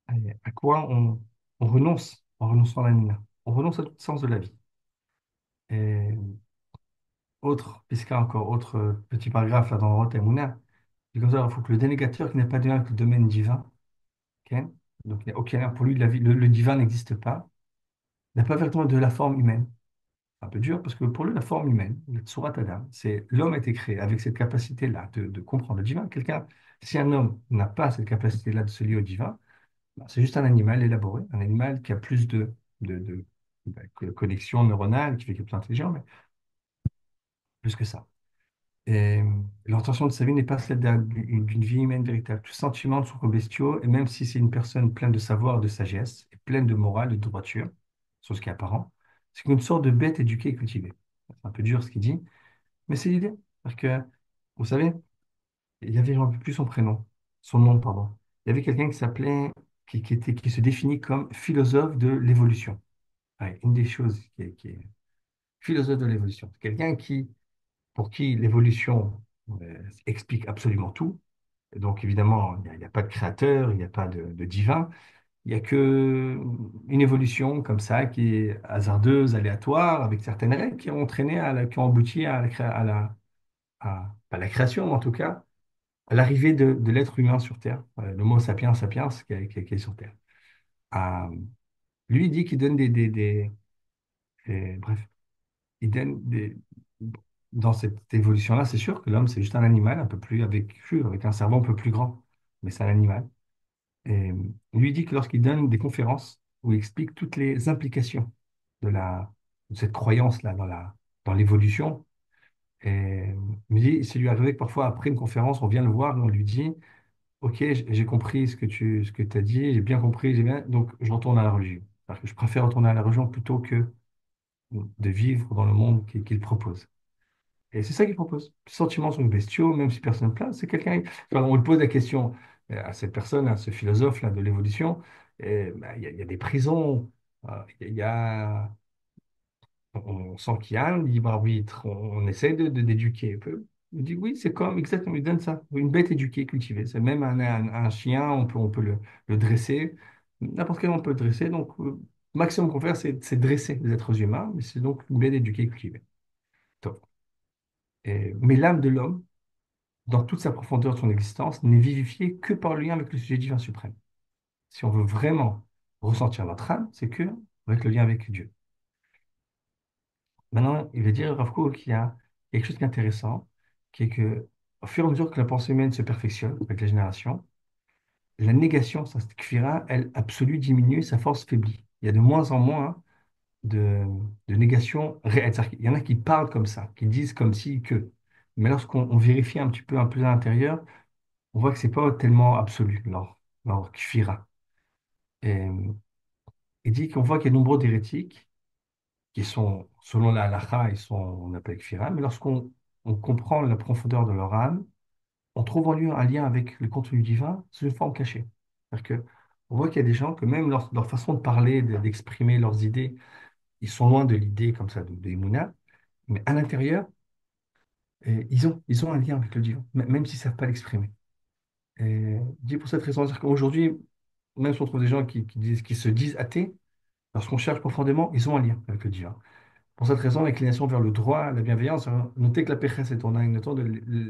à quoi on renonce en renonçant à l'anima? On renonce à tout sens de la vie. Et autre, Pisca encore, autre petit paragraphe là dans Rot Emouna, c'est comme ça, il faut que le dénégateur qui n'est pas de lien avec le domaine divin, ok, donc il n'y a aucun lien pour lui, la vie, le divin n'existe pas, n'a pas véritablement de la forme humaine. C'est un peu dur parce que pour lui, la forme humaine, le Tsurat Adam, c'est l'homme a été créé avec cette capacité-là de comprendre le divin. Si un homme n'a pas cette capacité-là de se lier au divin, bah, c'est juste un animal élaboré, un animal qui a plus de, de, connexions neuronales, qui fait qu'il est plus intelligent, mais plus que ça. Et l'intention de sa vie n'est pas celle d'une vie humaine véritable. Tous sentiments sont comme bestiaux, et même si c'est une personne pleine de savoir, de sagesse, et pleine de morale, de droiture, sur ce qui est apparent, c'est comme une sorte de bête éduquée et cultivée. C'est un peu dur ce qu'il dit, mais c'est l'idée. Parce que, vous savez, il y avait, je ne me rappelle plus son prénom, son nom, pardon. Il y avait quelqu'un qui se définit comme philosophe de l'évolution. Ouais, une des choses qui est philosophe de l'évolution. C'est quelqu'un pour qui l'évolution explique absolument tout. Et donc, évidemment, il n'y a pas de créateur, il n'y a pas de divin. Il n'y a que une évolution comme ça qui est hasardeuse, aléatoire, avec certaines règles qui ont entraîné qui ont abouti à la, cré- à la, pas la création, mais en tout cas, à l'arrivée de l'être humain sur Terre, l'Homo sapiens sapiens qui est sur Terre. Ah, lui, il dit qu'il donne bref, il donne dans cette évolution-là, c'est sûr que l'homme, c'est juste un animal un peu plus avec un cerveau un peu plus grand, mais c'est un animal. Et lui il dit que lorsqu'il donne des conférences où il explique toutes les implications de de cette croyance-là dans l'évolution, et il me dit, c'est lui arrivé que parfois, après une conférence, on vient le voir et on lui dit, OK, j'ai compris ce que tu as dit, j'ai bien compris, j'ai bien, donc je retourne à la religion. Parce que je préfère retourner à la religion plutôt que de vivre dans le monde qu'il propose. Et c'est ça qu'il propose. Les sentiments sont bestiaux, même si personne ne plaint. C'est quelqu'un. Enfin, on lui pose la question à cette personne, à ce philosophe-là de l'évolution. Et, bah, il y a des prisons, il y a, on sent qu'il y a un libre arbitre. On essaie d'éduquer. Il dit oui, c'est comme exactement. Il donne ça. Une bête éduquée, cultivée. C'est même un chien. On peut le dresser. N'importe quel on peut le dresser. Donc, le maximum qu'on peut faire, c'est dresser les êtres humains. Mais c'est donc une bête éduquée, cultivée. Top. Mais l'âme de l'homme dans toute sa profondeur de son existence, n'est vivifié que par le lien avec le sujet divin suprême. Si on veut vraiment ressentir notre âme, c'est que avec le lien avec Dieu. Maintenant, il veut dire, Rav Kook, qu'il y a quelque chose qui est intéressant, qui est que, au fur et à mesure que la pensée humaine se perfectionne avec les générations, la négation, sa kfira, elle, absolue, diminue, sa force faiblit. Il y a de moins en moins de, de négation réelle. C'est-à-dire qu'il y en a qui parlent comme ça, qui disent comme si que. Mais lorsqu'on vérifie un peu à l'intérieur, on voit que c'est pas tellement absolu, leur kfira. Et il dit qu'on voit qu'il y a de nombreux hérétiques qui sont, selon la halakha, on appelle kfira, mais on comprend la profondeur de leur âme, on trouve en lui un lien avec le contenu divin sous une forme cachée. C'est-à-dire que on voit qu'il y a des gens que même leur façon de parler, d'exprimer leurs idées, ils sont loin de l'idée comme ça, de Emouna, mais à l'intérieur, ils ont un lien avec le divin, même s'ils ne savent pas l'exprimer. Et il dit pour cette raison, c'est-à-dire qu'aujourd'hui, même si on trouve des gens qui se disent athées, lorsqu'on cherche profondément, ils ont un lien avec le divin. Pour cette raison, l'inclination vers le droit, la bienveillance, hein, notez que la pécheresse est, on a une notion de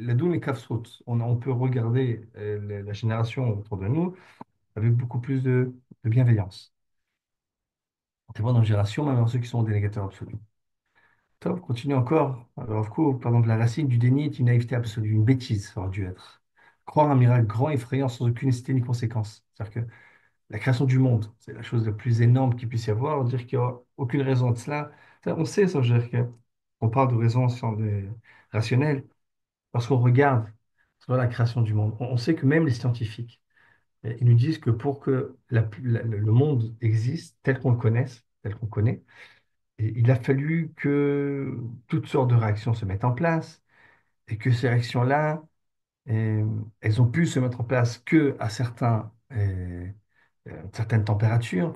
la doune et kafsut. On peut regarder la génération autour de nous avec beaucoup plus de bienveillance. On voit dans la génération, même dans ceux qui sont des négateurs absolus. Top, continue encore. Alors, of course, par exemple, la racine du déni est une naïveté absolue, une bêtise, ça aurait dû être. Croire un miracle grand, effrayant, sans aucune nécessité ni conséquence. C'est-à-dire que la création du monde, c'est la chose la plus énorme qu'il puisse y avoir. Dire qu'il n'y a aucune raison de cela. On sait, ça veut dire qu'on parle de raison rationnelle parce qu'on regarde sur la création du monde. On sait que même les scientifiques, ils nous disent que pour que le monde existe tel qu'on le connaisse, tel qu'on connaît, il a fallu que toutes sortes de réactions se mettent en place et que ces réactions-là, elles ont pu se mettre en place que à certaines températures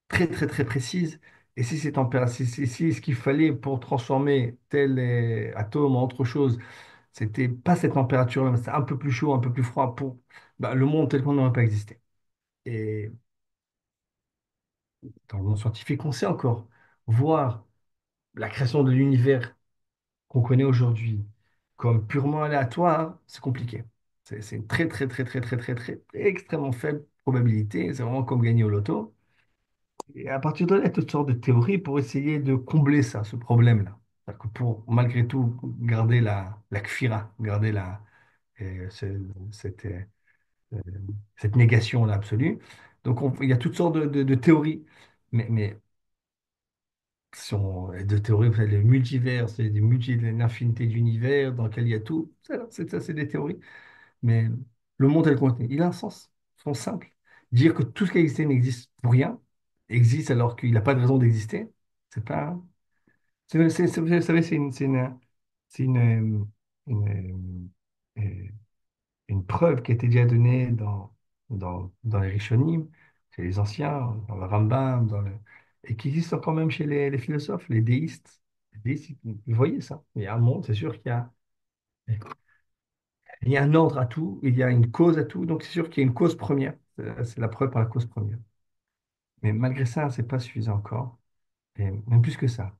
très, très, très précises. Et si ces températures, si ce qu'il fallait pour transformer tel atome en autre chose, c'était pas cette température-là, mais c'était un peu plus chaud, un peu plus froid pour bah, le monde tel qu'on n'aurait pas existé. Et dans le monde scientifique, on sait encore voir la création de l'univers qu'on connaît aujourd'hui comme purement aléatoire, c'est compliqué. C'est une très, très, très, très, très, très, très, extrêmement faible probabilité. C'est vraiment comme gagner au loto. Et à partir de là, il y a toutes sortes de théories pour essayer de combler ça, ce problème-là. C'est-à-dire que pour, malgré tout, garder la kfira, garder euh, ce- cette, euh, euh, cette négation-là absolue. Donc, il y a toutes sortes de théories. Mais de théories, vous savez, le multivers, c'est l'infinité d'univers dans lequel il y a tout. Ça, c'est des théories. Mais le monde tel qu'on est, il a un sens. Sens simple. Dire que tout ce qui a existé n'existe pour rien, existe alors qu'il n'a pas de raison d'exister, c'est pas. Vous savez, c'est euh, une preuve qui a été déjà donnée dans les Rishonim, chez les anciens, dans le Rambam, et qui existe encore même chez les philosophes, les déistes. Les déistes, ils voyaient ça. Il y a un monde, c'est sûr il y a un ordre à tout, il y a une cause à tout, donc c'est sûr qu'il y a une cause première. C'est la preuve par la cause première. Mais malgré ça, c'est pas suffisant encore. Et même plus que ça.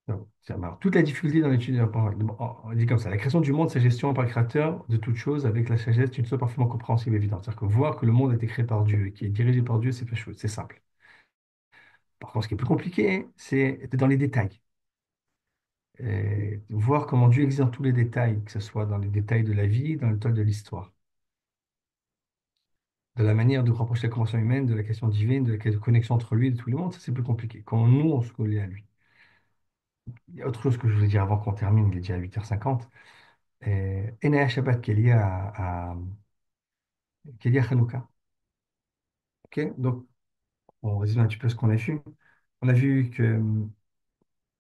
Non, alors, toute la difficulté dans l'étude, on dit comme ça, la création du monde, c'est gestion par le créateur de toute chose avec la sagesse d'une chose parfaitement compréhensible et évidente. C'est-à-dire que voir que le monde a été créé par Dieu et qui est dirigé par Dieu, c'est pas chose, c'est simple. Par contre, ce qui est plus compliqué, c'est dans les détails. Et voir comment Dieu existe dans tous les détails, que ce soit dans les détails de la vie, dans le détail de l'histoire, de la manière de rapprocher la convention humaine, de la question divine, de la connexion entre lui et tout le monde, ça c'est plus compliqué. Quand nous, on se collait à lui. Il y a autre chose que je voulais dire avant qu'on termine, il est déjà 8h50. Enaya Shabbat qui est lié qui est lié à Hanouka. Ok. Donc, on résume un petit peu ce qu'on a vu. On a vu que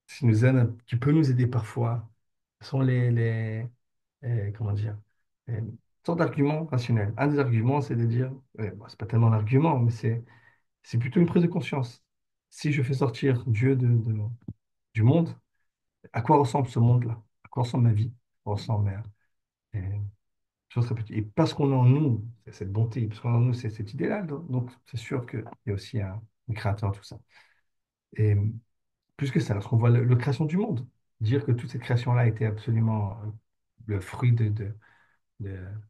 ce qui nous aide, qui peut nous aider parfois, sont comment dire, une sorte d'argument rationnel. Un des arguments, c'est de dire, bon, c'est pas tellement un argument, mais c'est plutôt une prise de conscience. Si je fais sortir Dieu du monde, à quoi ressemble ce monde-là? À quoi ressemble ma vie? À quoi ressemble chose très petite. Et parce qu'on a en nous cette bonté, parce qu'on a en nous cette idée-là, donc c'est sûr qu'il y a aussi un créateur, tout ça. Et plus que ça, lorsqu'on voit la création du monde, dire que toute cette création-là a été absolument le fruit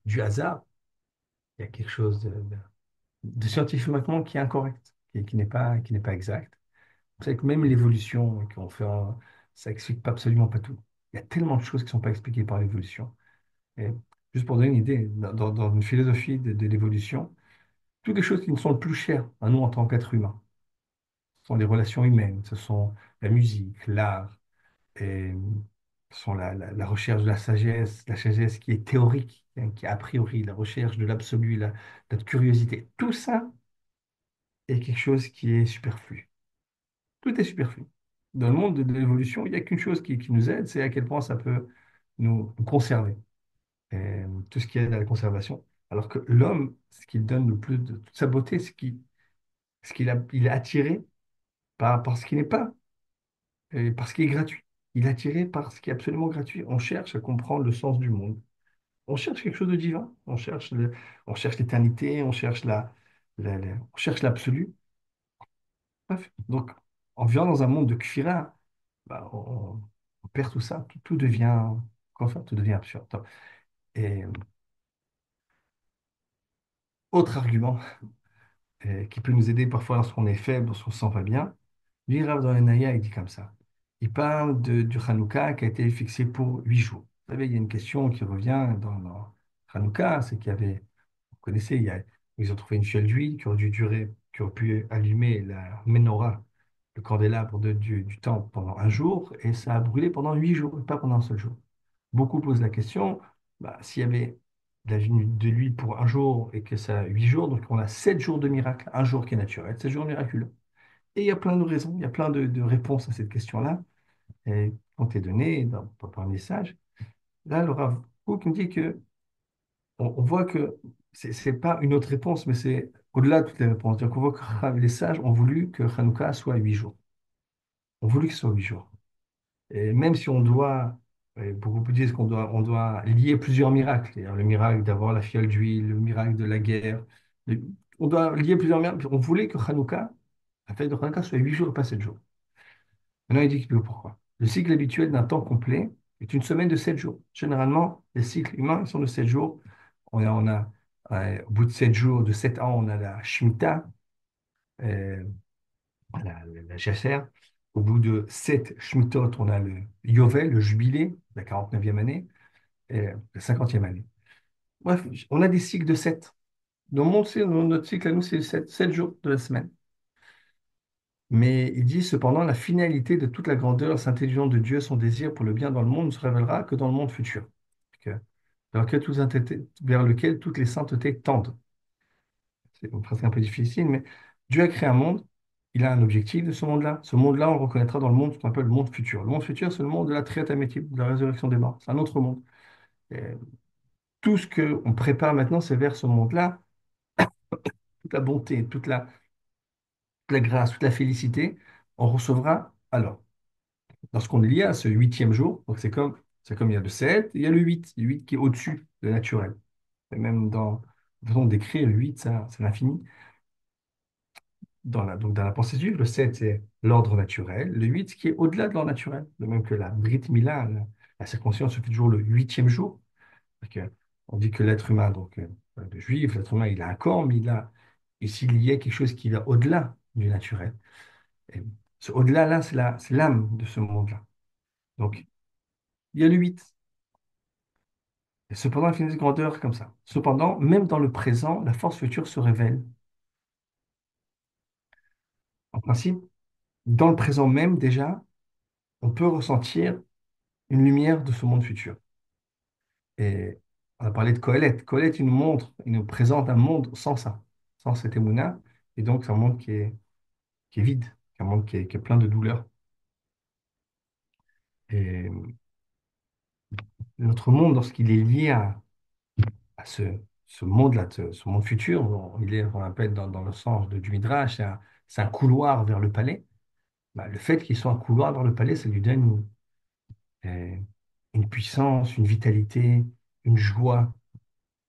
du hasard, il y a quelque chose de scientifiquement qui est incorrect, qui n'est pas exact. Vous savez que même l'évolution qu'on fait, ça explique pas absolument pas tout. Il y a tellement de choses qui ne sont pas expliquées par l'évolution. Et juste pour donner une idée, dans une philosophie de l'évolution, toutes les choses qui nous sont le plus chères à nous en tant qu'êtres humains, ce sont les relations humaines, ce sont la musique, l'art, et ce sont la recherche de la sagesse qui est théorique, hein, qui est a priori, la recherche de l'absolu, notre curiosité. Tout ça est quelque chose qui est superflu. Tout est superflu. Dans le monde de l'évolution, il n'y a qu'une chose qui nous aide, c'est à quel point ça peut nous conserver. Et tout ce qui aide à la conservation. Alors que l'homme, ce qui donne le plus de toute sa beauté, il est attiré par ce qui n'est pas, par ce qui est gratuit. Il est attiré par ce qui est absolument gratuit. On cherche à comprendre le sens du monde. On cherche quelque chose de divin. On cherche l'éternité, on cherche l'absolu. Bref. Donc, en vivant dans un monde de Kfira, bah, on perd tout ça. Tout devient, enfin, tout devient absurde. Et autre argument qui peut nous aider parfois lorsqu'on est faible, lorsqu'on ne se sent pas bien. Lui, Rav dans les Naya, il dit comme ça. Il parle du Hanouka qui a été fixé pour 8 jours. Vous savez, il y a une question qui revient dans Hanouka, c'est qu'il y avait, vous connaissez, ils ont trouvé une fiole d'huile qui aurait dû durer, qui aurait pu allumer la menorah, le candélabre du temple pendant un jour, et ça a brûlé pendant 8 jours, et pas pendant un seul jour. Beaucoup posent la question, bah, s'il y avait de l'huile pour un jour et que ça a 8 jours, donc on a 7 jours de miracle, un jour qui est naturel, 7 jours miraculeux. Et il y a plein de raisons, il y a plein de réponses à cette question-là, et qui ont été données par un message. Là, le Rav Kook me dit que on voit que c'est pas une autre réponse, mais c'est au-delà de toutes les réponses. C'est-à-dire qu'on voit que les sages ont voulu que Hanouka soit 8 jours. Ont voulu que ce soit 8 jours. Et même si on doit, et beaucoup disent on doit lier plusieurs miracles, c'est-à-dire le miracle d'avoir la fiole d'huile, le miracle de la guerre, le- on doit lier plusieurs miracles. On voulait que Hanouka, la fête de Hanouka, soit 8 jours et pas 7 jours. Maintenant, il dit pourquoi. Le cycle habituel d'un temps complet est une semaine de 7 jours. Généralement, les cycles humains ils sont de 7 jours. Au bout de 7 jours, de 7 ans, on a la Shemitah, euh, la jachère. Au bout de 7 Shmitot, on a le Yovel, le jubilé, la 49e année, et la 50e année. Bref, on a des cycles de 7. Dans notre cycle à nous, c'est 7 jours de la semaine. Mais il dit cependant, la finalité de toute la grandeur, cette intelligence de Dieu, son désir pour le bien dans le monde ne se révélera que dans le monde futur, que- vers lequel toutes les saintetés tendent. C'est presque un peu difficile, mais Dieu a créé un monde, il a un objectif de ce monde-là. Ce monde-là, on le reconnaîtra dans le monde qu'on appelle le monde futur. Le monde futur, c'est le monde de la triatamétie, de la résurrection des morts. C'est un autre monde. Et tout ce qu'on prépare maintenant, c'est vers ce monde-là, toute la bonté, toute la grâce, toute la félicité, on recevra alors. Lorsqu'on est lié à ce 8e jour, donc c'est comme il y a le 7, il y a le 8 qui est au-dessus de naturel. Et même dans la façon d'écrire, le 8, ça, c'est l'infini. donc dans la pensée juive, le 7, c'est l'ordre naturel. Le 8, ce qui est au-delà de l'ordre naturel. De même que la Brit Mila, la circoncision se fait toujours le huitième jour. Parce que on dit que l'être humain, donc le juif, l'être humain, il a un corps, mais et s'il y a quelque chose qui va au-delà du naturel. Et ce au-delà, là, c'est l'âme de ce monde-là. Donc, il y a le 8. Et cependant, il finit de grandeur comme ça. Cependant, même dans le présent, la force future se révèle. En principe, dans le présent même, déjà, on peut ressentir une lumière de ce monde futur. Et on a parlé de Coëlette. Coëlette, il nous montre, il nous présente un monde sans ça, sans cet émouna. Et donc, c'est un monde qui est vide, un monde qui est plein de douleurs. Et notre monde, lorsqu'il est lié à ce monde-là, ce monde futur, on appelle dans le sens du Midrash, c'est un couloir vers le palais. Bah, le fait qu'il soit un couloir vers le palais, ça lui donne euh, une puissance, une vitalité, une joie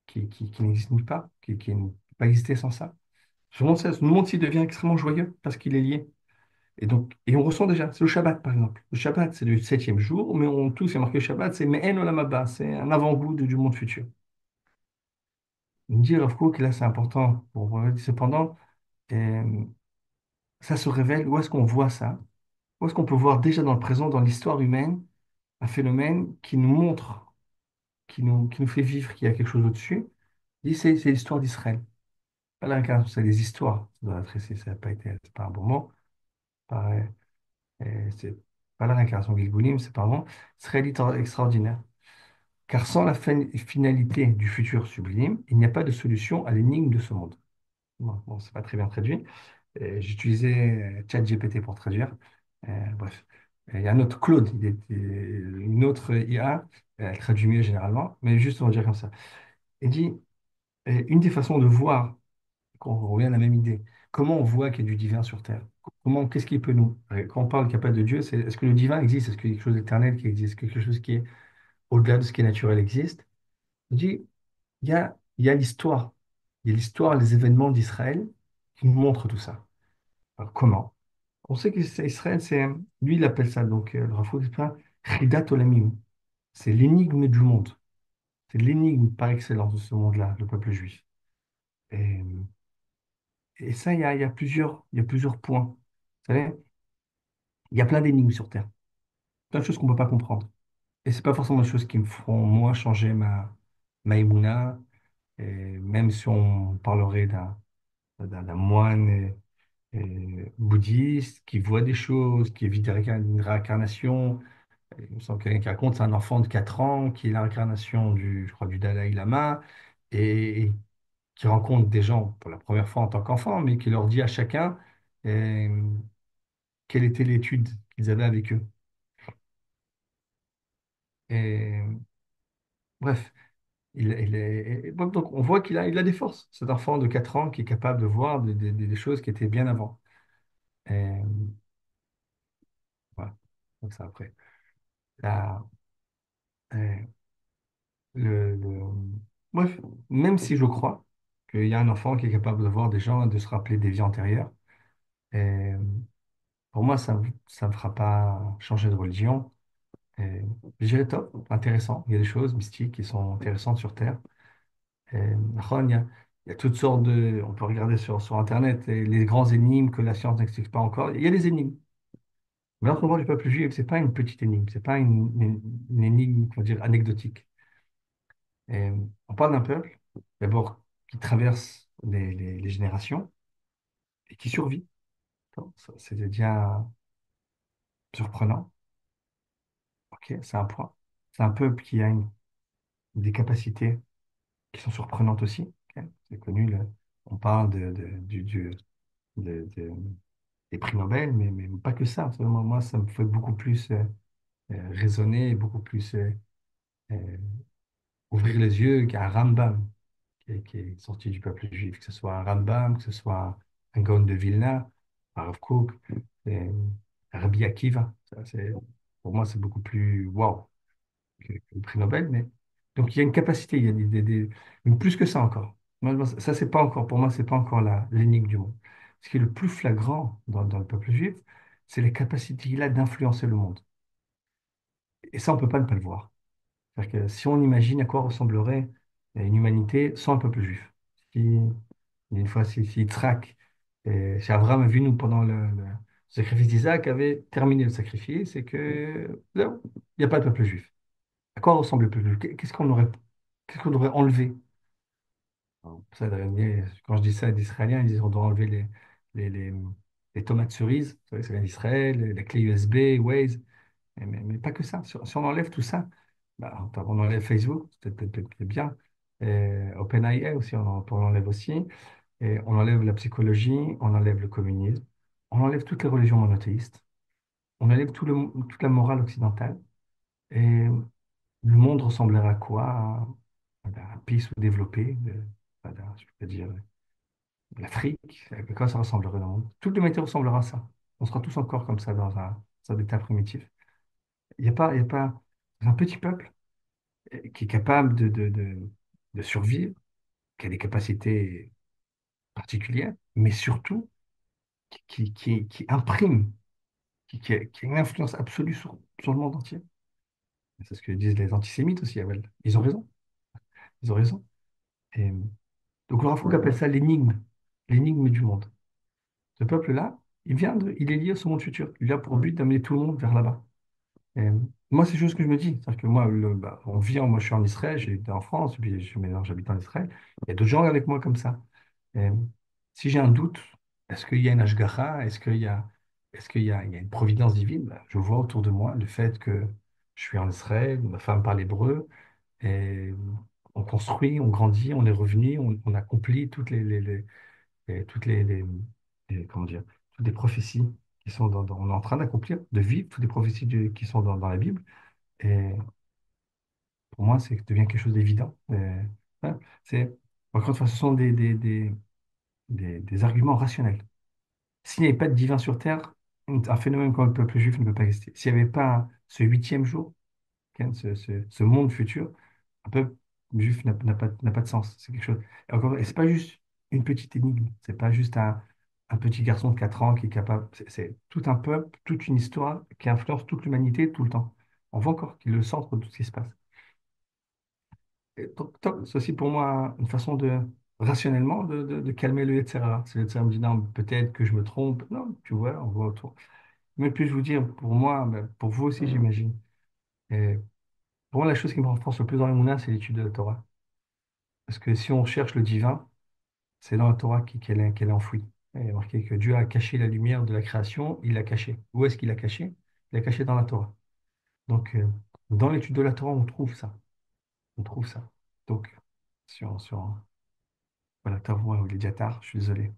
qui n'existe nulle part, qui ne peut pas exister sans ça. Ce monde-ci devient extrêmement joyeux parce qu'il est lié. Et donc, et on ressent déjà, c'est le Shabbat par exemple. Le Shabbat, c'est le septième jour, mais on tous, il y a marqué Shabbat, c'est Me'en Olam Haba, c'est un avant-goût du monde futur. Il me dit Rav Kook, et là c'est important, cependant, euh, ça se révèle, où est-ce qu'on voit ça? Où est-ce qu'on peut voir déjà dans le présent, dans l'histoire humaine, un phénomène qui nous montre, qui nous fait vivre qu'il y a quelque chose au-dessus? Il dit c'est l'histoire d'Israël. Pas la réincarnation, c'est des histoires. Ça doit être ici, ça n'a pas été, c'est pas un bon mot. Pareil. Et c'est pas la réincarnation Gilgulim, c'est pardon, serait extraordinaire. Car sans la finalité du futur sublime, il n'y a pas de solution à l'énigme de ce monde. Bon, c'est pas très bien traduit. J'utilisais ChatGPT pour traduire. Bref. Il y a un autre Claude, une autre IA, elle traduit mieux généralement, mais juste on va dire comme ça. Il dit, une des façons de voir, quand on revient à la même idée, comment on voit qu'il y a du divin sur Terre? Qu'est-ce qui peut nous... Quand on parle qu'il n'y a pas de Dieu, est-ce que le divin existe? Est-ce qu'il y a quelque chose d'éternel qui existe? Quelque chose qui est au-delà de ce qui est naturel existe? Il dit, il y a l'histoire. Il y a l'histoire, les événements d'Israël qui nous montrent tout ça. Alors, comment? On sait qu'Israël, lui, il appelle ça, donc, le Rav Kook explique, Chidat Olamim. C'est l'énigme du monde. C'est l'énigme par excellence de ce monde-là, le peuple juif. Et, et ça, il y a plusieurs points. Vous savez, il y a plein d'énigmes sur Terre, plein de choses qu'on ne peut pas comprendre. Et c'est pas forcément des choses qui me feront, moi, changer ma Emouna. Et même si on parlerait d'un moine bouddhiste qui voit des choses, qui vit une réincarnation. Il me semble que quelqu'un qui raconte, c'est un enfant de 4 ans qui est la réincarnation je crois, du Dalai Lama et qui rencontre des gens pour la première fois en tant qu'enfant, mais qui leur dit à chacun euh, quelle était l'étude qu'ils avaient avec eux. Et bref, bon, donc on voit qu'il a des forces, cet enfant de 4 ans qui est capable de voir des choses qui étaient bien avant. Et voilà, donc ça après. La- euh, le- Bref, même si je crois qu'il y a un enfant qui est capable de voir des gens, de se rappeler des vies antérieures, et pour moi, ça ne me fera pas changer de religion. Et je dirais top, intéressant. Il y a des choses mystiques qui sont intéressantes sur Terre. Et, il y a toutes sortes On peut regarder sur Internet les grands énigmes que la science n'explique pas encore. Il y a des énigmes. Mais en ce moment, du peuple juif, c'est pas une petite énigme, c'est pas une énigme, on va dire, anecdotique. Et on parle d'un peuple, d'abord, qui traverse les générations et qui survit. Bon, ça, c'est déjà surprenant. Ok, c'est un point. C'est un peuple qui a des capacités qui sont surprenantes aussi. Ok. C'est connu, on parle de- des prix Nobel, mais pas que ça. Moi, ça me fait beaucoup plus raisonner, beaucoup plus euh, ouvrir les yeux qu'un Rambam. Qui est sorti du peuple juif, que ce soit un Rambam, que ce soit un Gaon de Vilna, un Rav Kook, et un Rabbi Akiva. Pour moi, c'est beaucoup plus waouh que le prix Nobel. Mais... Donc, il y a une capacité, il y a mais plus que ça encore. Moi, ça, c'est pas encore, pour moi, c'est pas encore l'énigme du monde. ce qui est le plus flagrant dans le peuple juif, c'est les capacités qu'il a d'influencer le monde. Et ça, on ne peut pas ne pas le voir. C'est-à-dire que si on imagine à quoi ressemblerait une humanité sans un peuple juif, si, une fois, si Yitzhak, si Abraham a vu nous pendant le sacrifice d'Isaac, avait terminé le sacrifice, c'est que non, il n'y a pas de peuple juif. À quoi ressemble le peuple juif? Qu'est-ce qu'on aurait enlevé? Alors, ça, quand je dis ça à des Israéliens, ils disent on doit enlever les, les, les tomates cerises, vous savez, ça vient d'Israël, la clé USB, Waze, mais pas que ça. Si on enlève tout ça, bah, on enlève Facebook, c'est peut-être bien. OpenAI aussi, on enlève aussi. Et on enlève la psychologie, on enlève le communisme, on enlève toutes les religions monothéistes, on enlève toute la morale occidentale. Et le monde ressemblerait à quoi? À un pays sous-développé, je peux dire, l'Afrique. À quoi ça ressemblerait dans le monde? Toute l'humanité ressemblera à ça. On sera tous encore comme ça dans un état primitif. Il y a pas un petit peuple qui est capable de survivre, qui a des capacités particulières, mais surtout qui imprime, qui a une influence absolue sur le monde entier. Et c'est ce que disent les antisémites aussi, Abel. Ils ont raison. Ils ont raison. Et, donc, Laura Foucault appelle ça l'énigme du monde. Ce peuple-là, il est lié à ce monde futur. Il a pour but d'amener tout le monde vers là-bas. Et moi, c'est juste ce que je me dis. C'est-à-dire que moi, moi, je suis en Israël, j'ai été en France, puis maintenant, j'habite en Israël. Il y a d'autres gens avec moi comme ça. Et si j'ai un doute, est-ce qu'il y a une Ashgacha? Il y a une providence divine? Ben, je vois autour de moi le fait que je suis en Israël, ma femme parle hébreu, et on construit, on grandit, on est revenu, on accomplit comment dire, toutes les prophéties qui sont on est en train d'accomplir, de vivre toutes les prophéties qui sont dans la Bible. Et pour moi, c'est devient quelque chose d'évident. Voilà. Encore une fois, ce sont des arguments rationnels. S'il n'y avait pas de divin sur Terre, un phénomène comme le peuple juif ne peut pas exister. S'il n'y avait pas ce huitième jour, ce monde futur, un peuple juif n'a pas de sens. C'est quelque chose. Et c'est pas juste une petite énigme. C'est pas juste un petit garçon de 4 ans qui est capable. C'est tout un peuple, toute une histoire qui influence toute l'humanité tout le temps. On voit encore qu'il est le centre de tout ce qui se passe. Et donc, c'est aussi pour moi une façon rationnellement, de calmer le etc. Si le etc me dit non, peut-être que je me trompe. Non, tu vois, on voit autour. Mais puis-je vous dire, pour moi, ben, pour vous aussi, j'imagine. Et pour moi, la chose qui me renforce le plus dans les mounas, c'est l'étude de la Torah. Parce que si on cherche le divin, c'est dans la Torah qu'elle est enfouie. Il est marqué que Dieu a caché la lumière de la création, il l'a cachée. Où est-ce qu'il l'a cachée? Il l'a cachée dans la Torah. Donc, dans l'étude de la Torah, on trouve ça. On trouve ça. Donc, sur voilà, Tavroua ou les Diatar, je suis désolé.